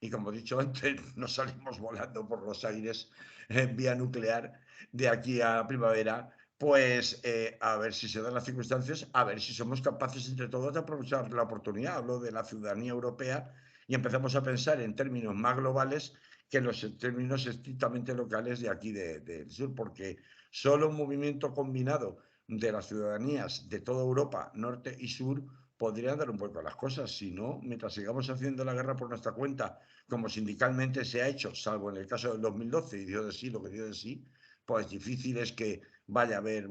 y como he dicho antes, nos salimos volando por los aires en vía nuclear de aquí a primavera, pues a ver si se dan las circunstancias, a ver si somos capaces entre todos de aprovechar la oportunidad. Hablo de la ciudadanía europea y empezamos a pensar en términos más globales que en los términos estrictamente locales de aquí del sur, porque solo un movimiento combinado de las ciudadanías de toda Europa, norte y sur, podrían dar un vuelco a las cosas. Si no, mientras sigamos haciendo la guerra por nuestra cuenta, como sindicalmente se ha hecho, salvo en el caso del 2012 y dio de sí lo que dio de sí, pues difícil es que vaya a haber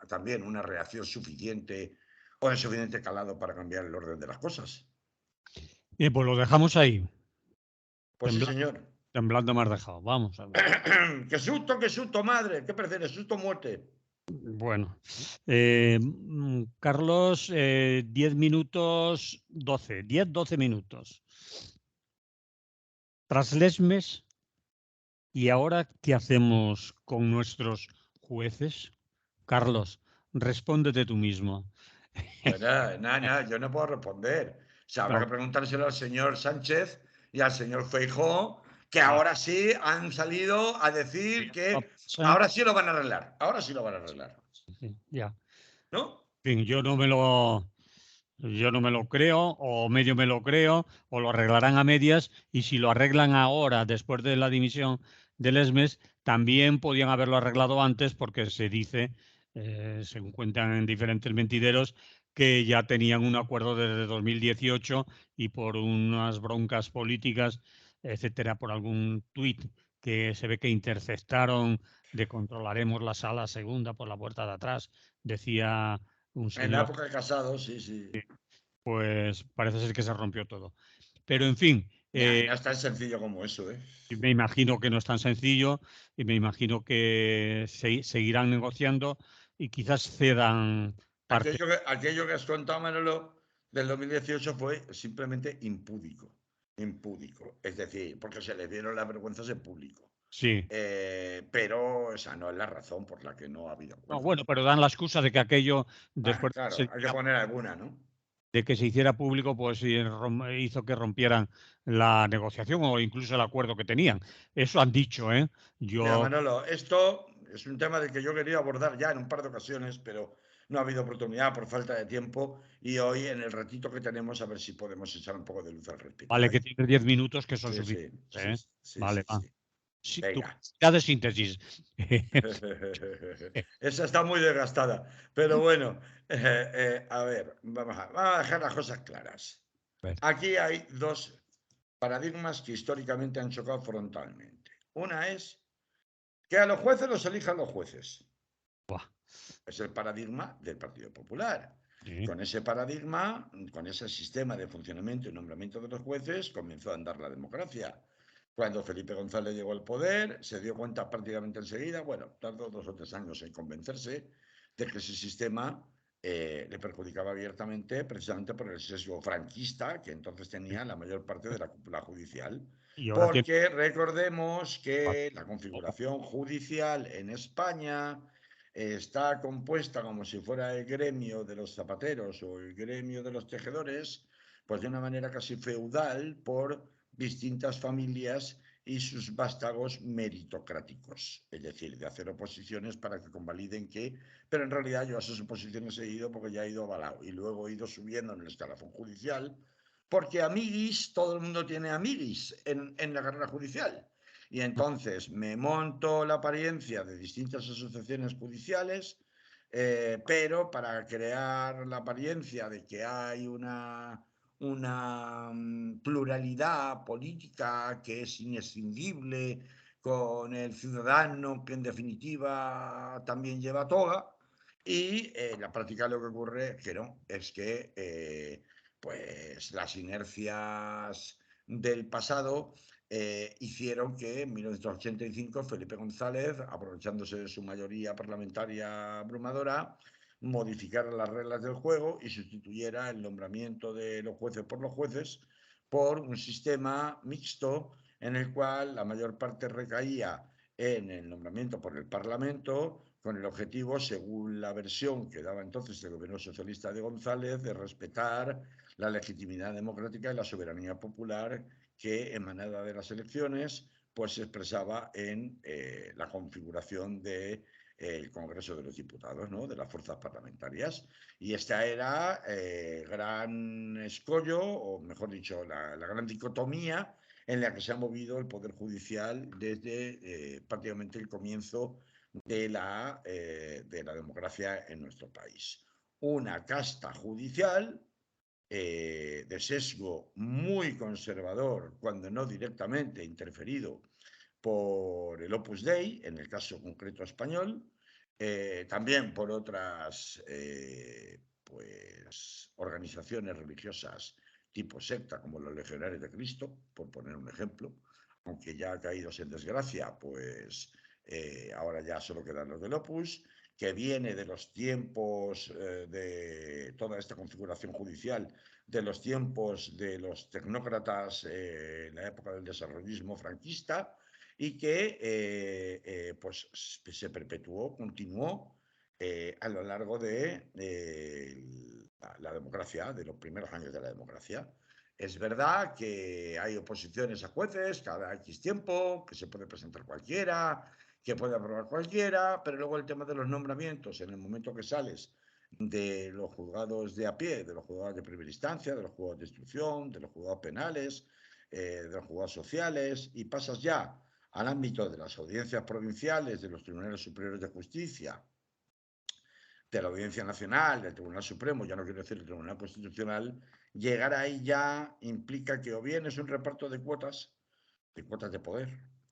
también una reacción suficiente o de suficiente calado para cambiar el orden de las cosas. Bien, pues lo dejamos ahí. Pues sí, Temblando, señor. temblando me has dejado. Vamos a ver. Qué susto, madre. ¿Qué prefieres? ¿Susto o muerte? Bueno, Carlos, 10 minutos 12, 10-12 minutos. Tras Lesmes, ¿y ahora qué hacemos con nuestros jueces? Carlos, respóndete tú mismo. Bueno, nada, yo no puedo responder. O sea, habrá que No, preguntárselo al señor Sánchez y al señor Feijóo, que ah, ahora sí han salido a decir no que pasa. ahora sí lo van a arreglar. Ahora sí lo van a arreglar. Sí, ya. ¿No? En fin, yo no me lo creo, o medio me lo creo, o lo arreglarán a medias, y si lo arreglan ahora, después de la dimisión del ESMES, también podían haberlo arreglado antes porque se dice, se cuentan en diferentes mentideros, que ya tenían un acuerdo desde 2018 y por unas broncas políticas, etcétera, por algún tuit que se ve que interceptaron de controlaremos la sala segunda por la puerta de atrás, decía un En la señor, época de Casado, sí, sí. pues parece ser que se rompió todo. Pero en fin, Nah, no es tan sencillo como eso, ¿eh? me imagino que no es tan sencillo y me imagino que seguirán negociando y quizás cedan parte. Aquello que has contado, Manolo, del 2018 fue simplemente impúdico. Impúdico. Es decir, porque se le dieron las vergüenzas en público. Sí. Pero esa no es la razón por la que no ha habido No, acuerdo. bueno, pero dan la excusa de que aquello, Bueno, después claro, hay que poner alguna, ¿no? de que se hiciera público, pues sí, hizo que rompieran la negociación o incluso el acuerdo que tenían. Eso han dicho, ¿eh? Mira, Yo, Manolo, esto es un tema del que yo quería abordar ya en un par de ocasiones, pero no ha habido oportunidad por falta de tiempo y hoy en el ratito que tenemos a ver si podemos echar un poco de luz al respecto. vale, que ¿Vale? tienes 10 minutos que son Sí, sí, suficientes, sí, ¿eh? sí, Vale, sí, va. sí. Sí, tu Venga. capacidad de síntesis. Esa está muy desgastada, pero bueno, a ver, vamos a dejar las cosas claras. Aquí hay dos paradigmas que históricamente han chocado frontalmente. Una es que a los jueces los elijan los jueces. Buah, Es el paradigma del Partido Popular. sí. Con ese paradigma, con ese sistema de funcionamiento y nombramiento de los jueces, comenzó a andar la democracia. Cuando Felipe González llegó al poder, se dio cuenta prácticamente enseguida, bueno, tardó 2 o 3 años en convencerse de que ese sistema le perjudicaba abiertamente precisamente por el sesgo franquista que entonces tenía la mayor parte de la cúpula judicial. Y ahora tiene. Porque recordemos que la configuración judicial en España está compuesta como si fuera el gremio de los zapateros o el gremio de los tejedores, pues de una manera casi feudal por distintas familias y sus vástagos meritocráticos, es decir, de hacer oposiciones para que convaliden que, pero en realidad yo a esas oposiciones he ido porque ya he ido avalado y luego he ido subiendo en el escalafón judicial, porque amiguis, todo el mundo tiene amiguis en la carrera judicial. Y entonces me monto la apariencia de distintas asociaciones judiciales, pero para crear la apariencia de que hay una pluralidad política que es inescindible con el ciudadano que en definitiva también lleva toga. Y en la práctica lo que ocurre que no, es que pues las inercias del pasado hicieron que en 1985 Felipe González, aprovechándose de su mayoría parlamentaria abrumadora, modificara las reglas del juego y sustituyera el nombramiento de los jueces por los jueces por un sistema mixto en el cual la mayor parte recaía en el nombramiento por el Parlamento, con el objetivo, según la versión que daba entonces el gobierno socialista de González, de respetar la legitimidad democrática y la soberanía popular que emanada de las elecciones, pues se expresaba en la configuración de el Congreso de los Diputados, ¿no? De las fuerzas parlamentarias. Y esta era gran escollo, o mejor dicho, la gran dicotomía en la que se ha movido el Poder Judicial desde prácticamente el comienzo de la democracia en nuestro país. Una casta judicial de sesgo muy conservador, cuando no directamente interferido por el Opus Dei, en el caso concreto español, también por otras pues, organizaciones religiosas tipo secta, como los Legionarios de Cristo, por poner un ejemplo, aunque ya caídos en desgracia, pues ahora ya solo quedan los del Opus, que viene de los tiempos de toda esta configuración judicial, de los tiempos de los tecnócratas en la época del desarrollismo franquista, y que pues se perpetuó, continuó a lo largo de la democracia, de los primeros años de la democracia. Es verdad que hay oposiciones a jueces cada X tiempo, que se puede presentar cualquiera, que puede aprobar cualquiera, pero luego el tema de los nombramientos, en el momento que sales de los juzgados de a pie, de los juzgados de primera instancia, de los juzgados de instrucción, de los juzgados penales, de los juzgados sociales, y pasas ya al ámbito de las audiencias provinciales, de los tribunales superiores de justicia, de la Audiencia Nacional, del Tribunal Supremo, ya no quiero decir el Tribunal Constitucional, llegar ahí ya implica que o bien es un reparto de cuotas de poder.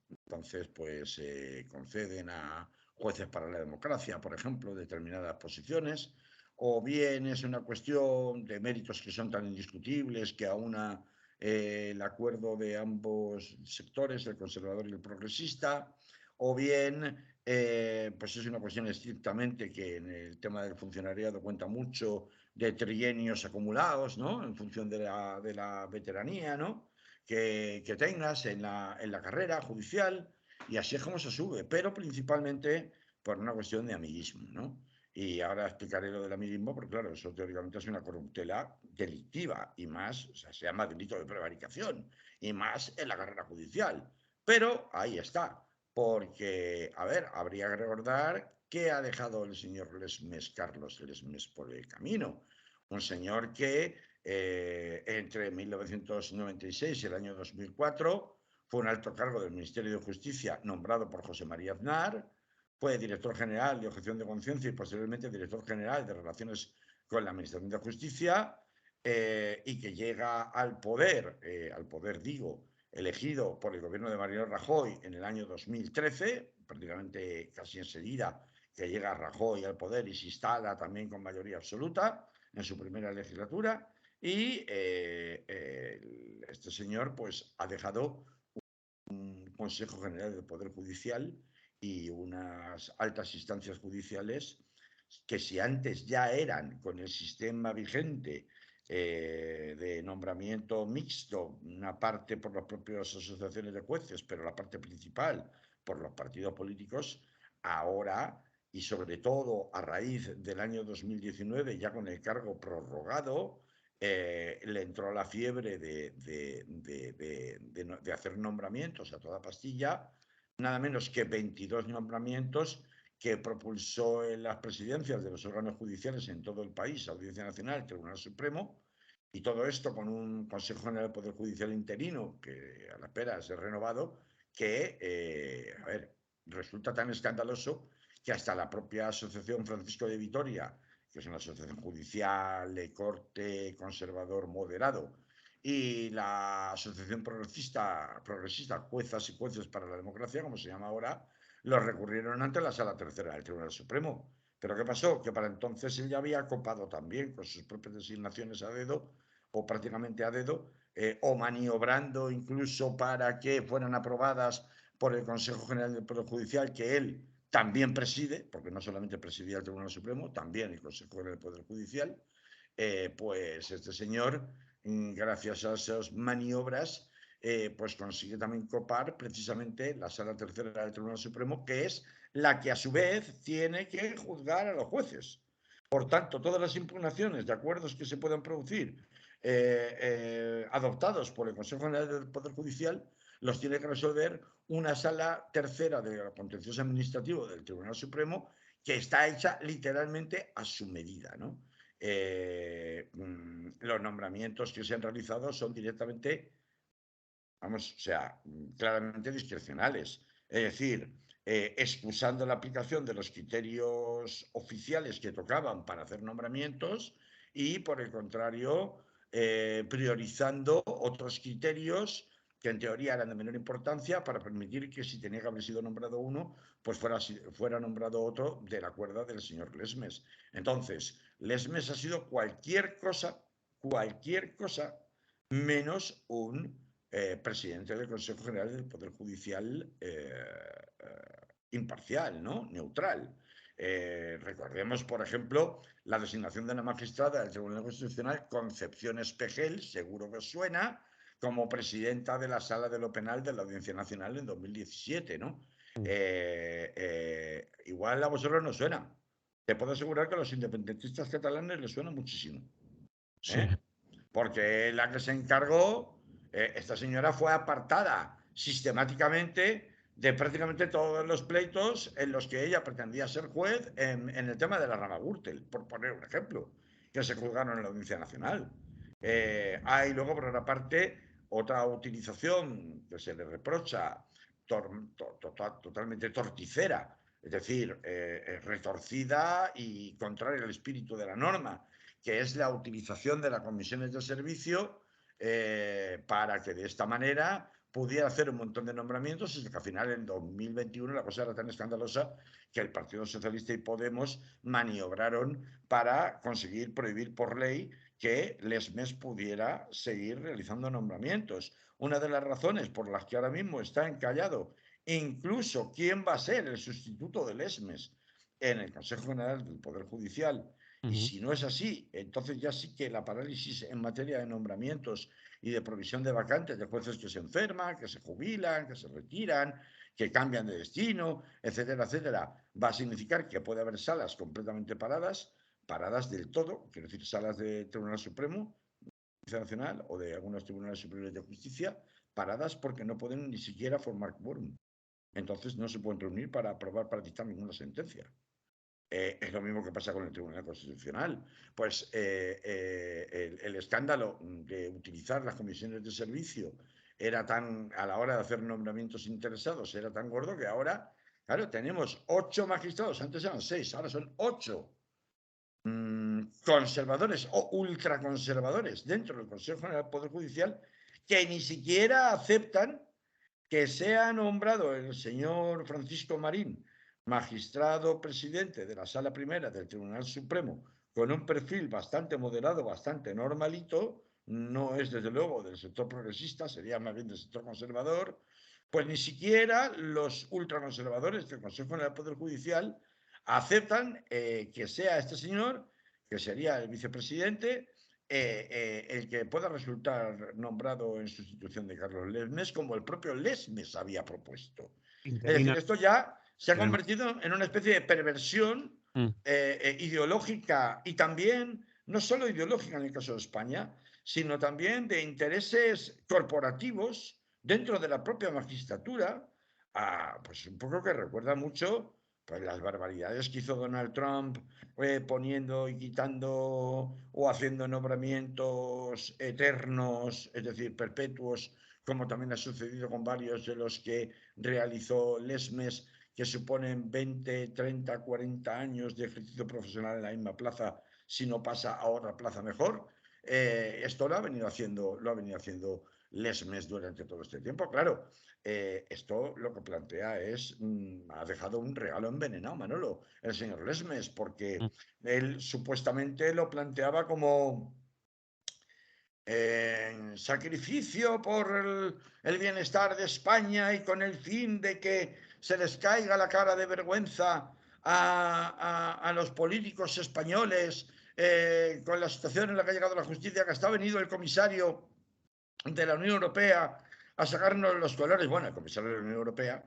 Entonces, pues conceden a jueces para la democracia, por ejemplo, determinadas posiciones, o bien es una cuestión de méritos que son tan indiscutibles que aúna el acuerdo de ambos sectores, el conservador y el progresista, o bien pues es una cuestión estrictamente que en el tema del funcionariado cuenta mucho de trienios acumulados, ¿no? En función de la veteranía, ¿no? Que tengas en la carrera judicial, y así es como se sube, pero principalmente por una cuestión de amiguismo, ¿no? Y ahora explicaré lo del amiguismo, porque claro, eso teóricamente es una corruptela delictiva y más, o sea, se llama delito de prevaricación, y más en la carrera judicial. Pero ahí está, porque, a ver, habría que recordar que ha dejado el señor Lesmes, Carlos Lesmes, por el camino. Un señor que entre 1996 y el año 2004 fue un alto cargo del Ministerio de Justicia nombrado por José María Aznar, fue director general de objeción de conciencia y posteriormente director general de relaciones con la Administración de Justicia, y que llega al poder digo, elegido por el gobierno de Mariano Rajoy en el año 2013, prácticamente casi enseguida que llega Rajoy al poder y se instala también con mayoría absoluta en su primera legislatura, y este señor pues ha dejado un Consejo General del Poder Judicial y unas altas instancias judiciales que, si antes ya eran con el sistema vigente de nombramiento mixto, una parte por las propias asociaciones de jueces, pero la parte principal por los partidos políticos, ahora, y sobre todo a raíz del año 2019, ya con el cargo prorrogado, le entró la fiebre de hacer nombramientos a toda pastilla, nada menos que 22 nombramientos que propulsó en las presidencias de los órganos judiciales en todo el país, Audiencia Nacional, Tribunal Supremo, y todo esto con un Consejo General del Poder Judicial interino que a la espera es renovado, que, a ver, resulta tan escandaloso que hasta la propia Asociación Francisco de Vitoria, que es una asociación judicial de corte conservador moderado, y la Asociación Progresista Juezas y Jueces para la Democracia, como se llama ahora, los recurrieron ante la Sala Tercera del Tribunal Supremo. ¿Pero qué pasó? Que para entonces él ya había copado también con sus propias designaciones a dedo, o prácticamente a dedo, o maniobrando incluso para que fueran aprobadas por el Consejo General del Poder Judicial, que él también preside, porque no solamente presidía el Tribunal Supremo, también el Consejo General del Poder Judicial. Pues este señor, gracias a esas maniobras, pues consigue también copar precisamente la Sala Tercera del Tribunal Supremo, que es la que a su vez tiene que juzgar a los jueces. Por tanto, todas las impugnaciones de acuerdos que se puedan producir adoptados por el Consejo General del Poder Judicial los tiene que resolver una Sala Tercera de Contencioso Administrativo del Tribunal Supremo, que está hecha literalmente a su medida, ¿no? Los nombramientos que se han realizado son directamente, vamos, o sea, claramente discrecionales. Es decir, excusando la aplicación de los criterios oficiales que tocaban para hacer nombramientos y, por el contrario, priorizando otros criterios que en teoría eran de menor importancia para permitir que, si tenía que haber sido nombrado uno, pues fuera nombrado otro de la cuerda del señor Lesmes. Entonces, Lesmes ha sido cualquier cosa menos un presidente del Consejo General del Poder Judicial imparcial, ¿no? Neutral. Recordemos, por ejemplo, la designación de la magistrada del Tribunal Constitucional, Concepción Espejel, seguro que suena, como presidenta de la Sala de lo Penal de la Audiencia Nacional en 2017, ¿no? Igual a vosotros no suena. Te puedo asegurar que a los independentistas catalanes les suena muchísimo. Sí. Porque la que se encargó, esta señora fue apartada sistemáticamente de prácticamente todos los pleitos en los que ella pretendía ser juez en el tema de la rama Gürtel, por poner un ejemplo, que se juzgaron en la Audiencia Nacional. Hay luego, por otra parte, otra utilización que se le reprocha totalmente torticera, es decir, retorcida y contraria al espíritu de la norma, que es la utilización de las comisiones de servicio para que de esta manera pudiera hacer un montón de nombramientos, y que al final en 2021 la cosa era tan escandalosa que el Partido Socialista y Podemos maniobraron para conseguir prohibir por ley que Lesmes pudiera seguir realizando nombramientos. Una de las razones por las que ahora mismo está encallado incluso quién va a ser el sustituto de Lesmes en el Consejo General del Poder Judicial. Y si no es así, entonces ya sí que la parálisis en materia de nombramientos y de provisión de vacantes de jueces que se enferman, que se jubilan, que se retiran, que cambian de destino, etcétera, etcétera, va a significar que puede haber salas completamente paradas del todo, quiero decir, salas del Tribunal Supremo, Nacional o de algunos tribunales superiores de justicia, paradas porque no pueden ni siquiera formar quórum. Entonces no se pueden reunir para aprobar, para dictar ninguna sentencia. Es lo mismo que pasa con el Tribunal Constitucional. Pues el escándalo de utilizar las comisiones de servicio era tan, a la hora de hacer nombramientos interesados, era tan gordo que ahora, claro, tenemos 8 magistrados, antes eran 6, ahora son 8 conservadores o ultraconservadores dentro del Consejo General del Poder Judicial que ni siquiera aceptan que sea nombrado el señor Francisco Marín, magistrado presidente de la Sala Primera del Tribunal Supremo, con un perfil bastante moderado, bastante normalito, no es desde luego del sector progresista, sería más bien del sector conservador, pues ni siquiera los ultraconservadores del Consejo General del Poder Judicial aceptan que sea este señor, que sería el vicepresidente, el que pueda resultar nombrado en sustitución de Carlos Lesmes, como el propio Lesmes había propuesto. Es decir, Interina. esto ya se ha convertido en una especie de perversión Mm. ideológica, y también, no solo ideológica en el caso de España, sino también de intereses corporativos dentro de la propia magistratura, pues un poco que recuerda mucho pues las barbaridades que hizo Donald Trump poniendo y quitando o haciendo nombramientos eternos, es decir, perpetuos, como también ha sucedido con varios de los que realizó Lesmes, que suponen 20, 30, 40 años de ejercicio profesional en la misma plaza, si no pasa a otra plaza mejor. Esto lo ha venido haciendo Lesmes durante todo este tiempo. Claro, esto lo que plantea es, ha dejado un regalo envenenado, Manolo, el señor Lesmes, porque él supuestamente lo planteaba como sacrificio por el bienestar de España y con el fin de que se les caiga la cara de vergüenza a los políticos españoles con la situación en la que ha llegado la justicia, que hasta ha venido el comisario de la Unión Europea a sacarnos los colores. Bueno, el comisario de la Unión Europea,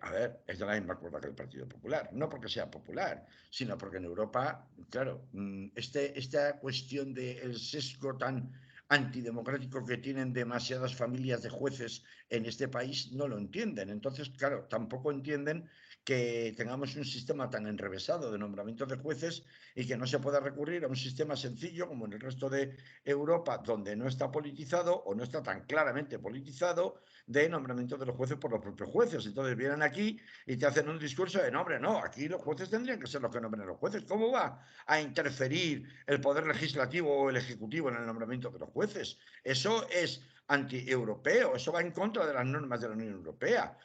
a ver, es de la misma cuerda que el Partido Popular. No porque sea popular, sino porque en Europa, claro, esta cuestión del sesgo tan antidemocrático que tienen demasiadas familias de jueces en este país no lo entienden. Entonces, claro, tampoco entienden que tengamos un sistema tan enrevesado de nombramientos de jueces y que no se pueda recurrir a un sistema sencillo como en el resto de Europa, donde no está politizado o no está tan claramente politizado, de nombramiento de los jueces por los propios jueces. Entonces vienen aquí y te hacen un discurso de, no, hombre, no, aquí los jueces tendrían que ser los que nombren a los jueces. ¿Cómo va a interferir el poder legislativo o el ejecutivo en el nombramiento de los jueces? Eso es anti-europeo, eso va en contra de las normas de la Unión Europea.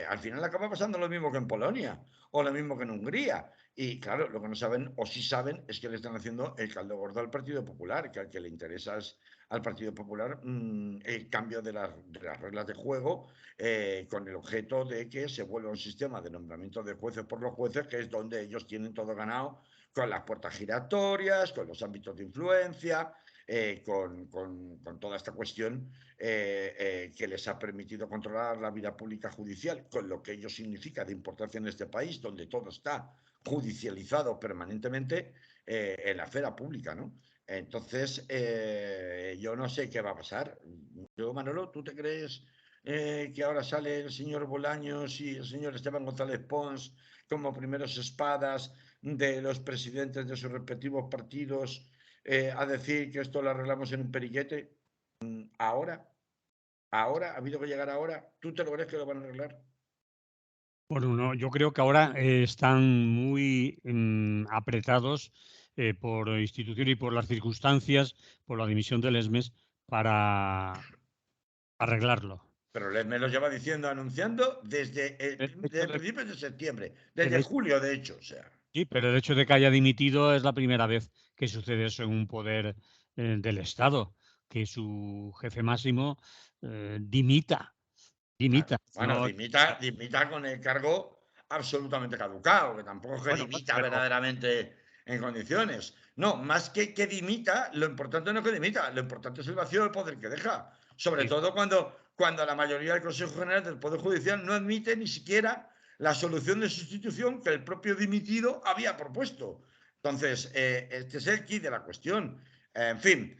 Al final acaba pasando lo mismo que en Polonia o lo mismo que en Hungría. Y claro, lo que no saben, o sí saben, es que le están haciendo el caldo gordo al Partido Popular, que al que le interesa es al Partido Popular el cambio de las reglas de juego con el objeto de que se vuelva un sistema de nombramiento de jueces por los jueces, que es donde ellos tienen todo ganado, con las puertas giratorias, con los ámbitos de influencia, con toda esta cuestión que les ha permitido controlar la vida pública judicial, con lo que ello significa de importancia en este país, donde todo está judicializado permanentemente en la esfera pública, ¿no? Entonces, yo no sé qué va a pasar. Yo, Manolo, ¿tú te crees que ahora sale el señor Bolaños y el señor Esteban González Pons como primeros espadas de los presidentes de sus respectivos partidos a decir que esto lo arreglamos en un periquete ahora? ahora, ha habido que llegar ahora, ¿tú te lo crees que lo van a arreglar? Bueno, no, yo creo que ahora están muy apretados por institución y por las circunstancias, por la dimisión del ESMES para arreglarlo. Pero me lo lleva diciendo, anunciando El hecho desde de, principios de septiembre, el desde hecho- julio, de hecho, o sea. sí, pero el hecho de que haya dimitido es la primera vez que sucede eso en un poder del Estado, que su jefe máximo dimita, Claro. dimita. Bueno, No, dimita con el cargo absolutamente caducado, que tampoco es que bueno, dimita pero verdaderamente en condiciones. No, más que dimita, lo importante no es que dimita, lo importante es el vacío de poder que deja. Sobre sí, todo cuando la mayoría del Consejo General del Poder Judicial no admite ni siquiera la solución de sustitución que el propio dimitido había propuesto. Entonces, este es el quid de la cuestión. En fin,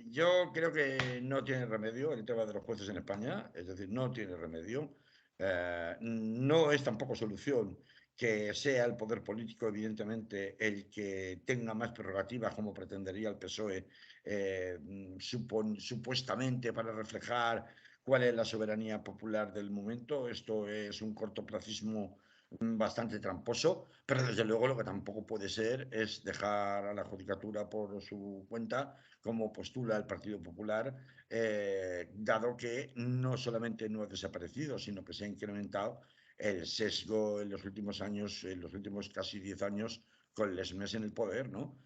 yo creo que no tiene remedio el tema de los jueces en España, es decir, no tiene remedio. No es tampoco solución que sea el poder político, evidentemente, el que tenga más prerrogativas, como pretendería el PSOE, supuestamente para reflejar cuál es la soberanía popular del momento. Esto es un cortoplacismo bastante tramposo, pero desde luego lo que tampoco puede ser es dejar a la judicatura por su cuenta, como postula el Partido Popular, dado que no solamente no ha desaparecido, sino que se ha incrementado el sesgo en los últimos años, en los últimos casi 10 años, con el SMES en el poder, ¿no?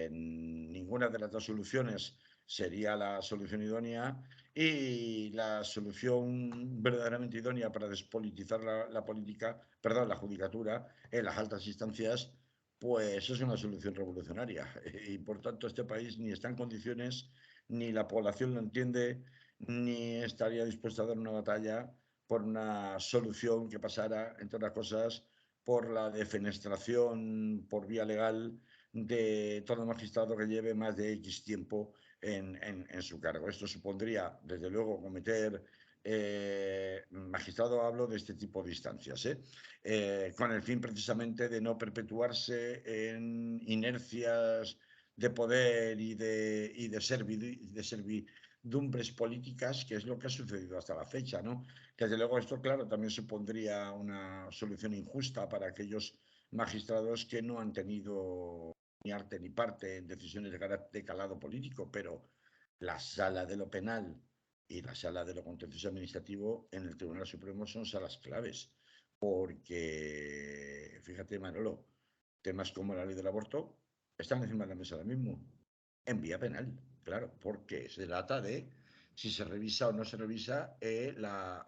Ninguna de las dos soluciones sería la solución idónea, y la solución verdaderamente idónea para despolitizar la política, perdón, la judicatura en las altas instancias, pues es una solución revolucionaria. Y por tanto este país ni está en condiciones, ni la población lo entiende, ni estaría dispuesta a dar una batalla por una solución que pasara, entre otras cosas, por la defenestración por vía legal de todo magistrado que lleve más de X tiempo en su cargo. Esto supondría, desde luego, cometer, magistrado hablo de este tipo de instancias, con el fin precisamente de no perpetuarse en inercias de poder y de servidumbres políticas, que es lo que ha sucedido hasta la fecha, ¿no? Desde luego esto, claro, también supondría una solución injusta para aquellos magistrados que no han tenido ni arte ni parte en decisiones de calado político, pero la sala de lo penal y la sala de lo contencioso administrativo en el Tribunal Supremo son salas claves, porque, fíjate, Manolo, temas como la ley del aborto están encima de la mesa ahora mismo, en vía penal, claro, porque se trata de si se revisa o no se revisa,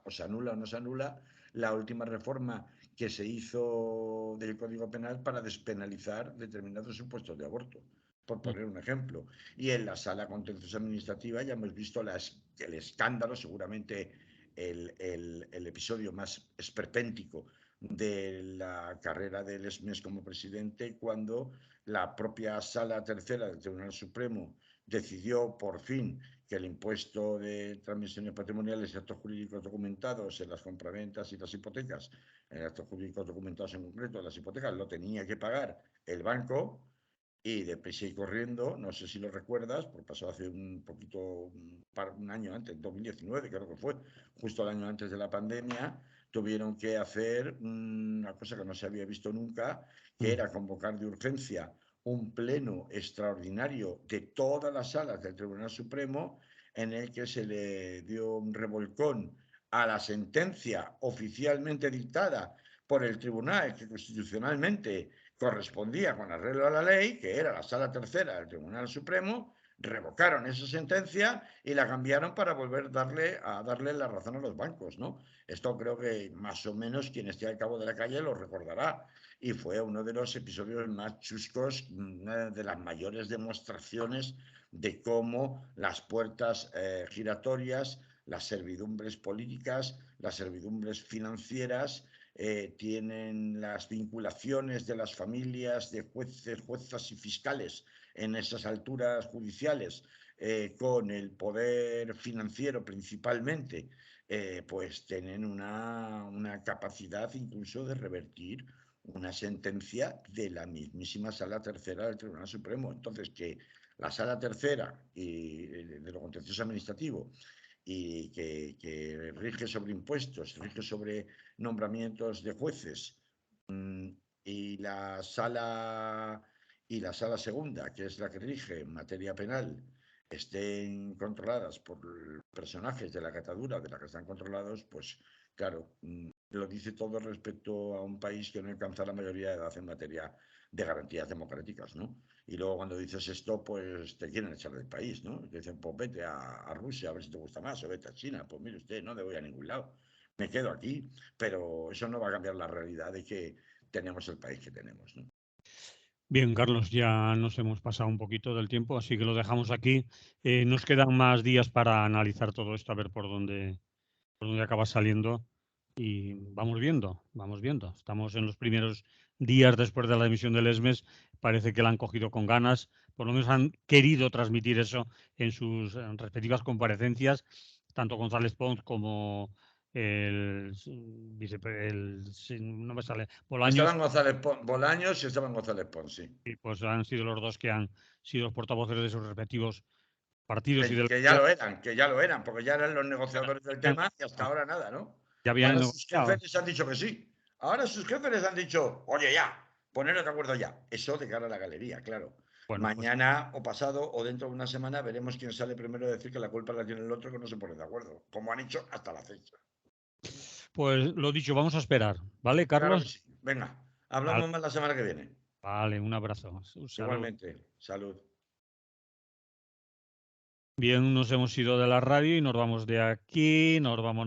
o se anula o no se anula la última reforma que se hizo del Código Penal para despenalizar determinados supuestos de aborto, por poner un ejemplo. Y en la sala contenciosa administrativa ya hemos visto el escándalo, seguramente el episodio más esperpéntico de la carrera del SMES como presidente, cuando la propia sala tercera del Tribunal Supremo decidió por fin que el impuesto de transmisiones patrimoniales y actos jurídicos documentados en las compraventas y las hipotecas, en actos jurídicos documentados en concreto, las hipotecas, lo tenía que pagar el banco, y deprisa y corriendo, no sé si lo recuerdas, porque pasó hace un poquito, un año antes, 2019 creo que fue, justo el año antes de la pandemia, tuvieron que hacer una cosa que no se había visto nunca, que era convocar de urgencia un pleno extraordinario de todas las salas del Tribunal Supremo, en el que se le dio un revolcón a la sentencia oficialmente dictada por el tribunal, que constitucionalmente correspondía con arreglo a la ley, que era la sala tercera del Tribunal Supremo. Revocaron esa sentencia y la cambiaron para volver a darle la razón a los bancos, ¿no? Esto creo que más o menos quien esté al cabo de la calle lo recordará, y fue uno de los episodios más chuscos, una de las mayores demostraciones de cómo las puertas giratorias, las servidumbres políticas, las servidumbres financieras, tienen las vinculaciones de las familias de jueces, juezas y fiscales en esas alturas judiciales, con el poder financiero principalmente, pues tienen una capacidad incluso de revertir una sentencia de la mismísima sala tercera del Tribunal Supremo. Entonces, que la Sala Tercera y de lo contencioso administrativo, y que rige sobre impuestos, rige sobre nombramientos de jueces, y la sala segunda, que es la que rige en materia penal, estén controladas por personajes de la catadura de la que están controlados, pues claro, lo dice todo respecto a un país que no alcanza la mayoría de edad en materia de garantías democráticas, ¿no? Y luego cuando dices esto, pues te quieren echar del país, ¿no? Te dicen, pues vete a Rusia a ver si te gusta más, o vete a China. Pues mire usted, no me voy a ningún lado, me quedo aquí, pero eso no va a cambiar la realidad de que tenemos el país que tenemos, ¿no? Bien, Carlos, ya nos hemos pasado un poquito del tiempo, así que lo dejamos aquí. Nos quedan más días para analizar todo esto, a ver por dónde acaba saliendo. Y vamos viendo, vamos viendo. Estamos en los primeros días después de la emisión del ESMES. Parece que la han cogido con ganas. Por lo menos han querido transmitir eso en sus respectivas comparecencias, tanto González Pons como no me sale, Bolaños. Esteban González Bolaños y Esteban González Pons, sí. Y pues han sido los dos que han sido los portavoces de sus respectivos partidos y del Que ya lo eran, porque ya eran los negociadores del tema y hasta ahora nada, ¿no? ya habían Ahora sus negociado. jefes les han dicho que sí. Ahora sus jefes les han dicho, oye, ya, poneros de acuerdo ya. Eso de cara a la galería, claro. Bueno, pues Mañana o pasado o dentro de una semana veremos quién sale primero a decir que la culpa la tiene el otro que no se pone de acuerdo, como han hecho hasta la fecha. Pues lo dicho, vamos a esperar, ¿vale, Claro que Carlos? sí. Venga, Vale, hablamos más la semana que viene. vale, un abrazo. Un saludo. Igualmente, salud. Bien, nos hemos ido de la radio y nos vamos de aquí, nos vamos.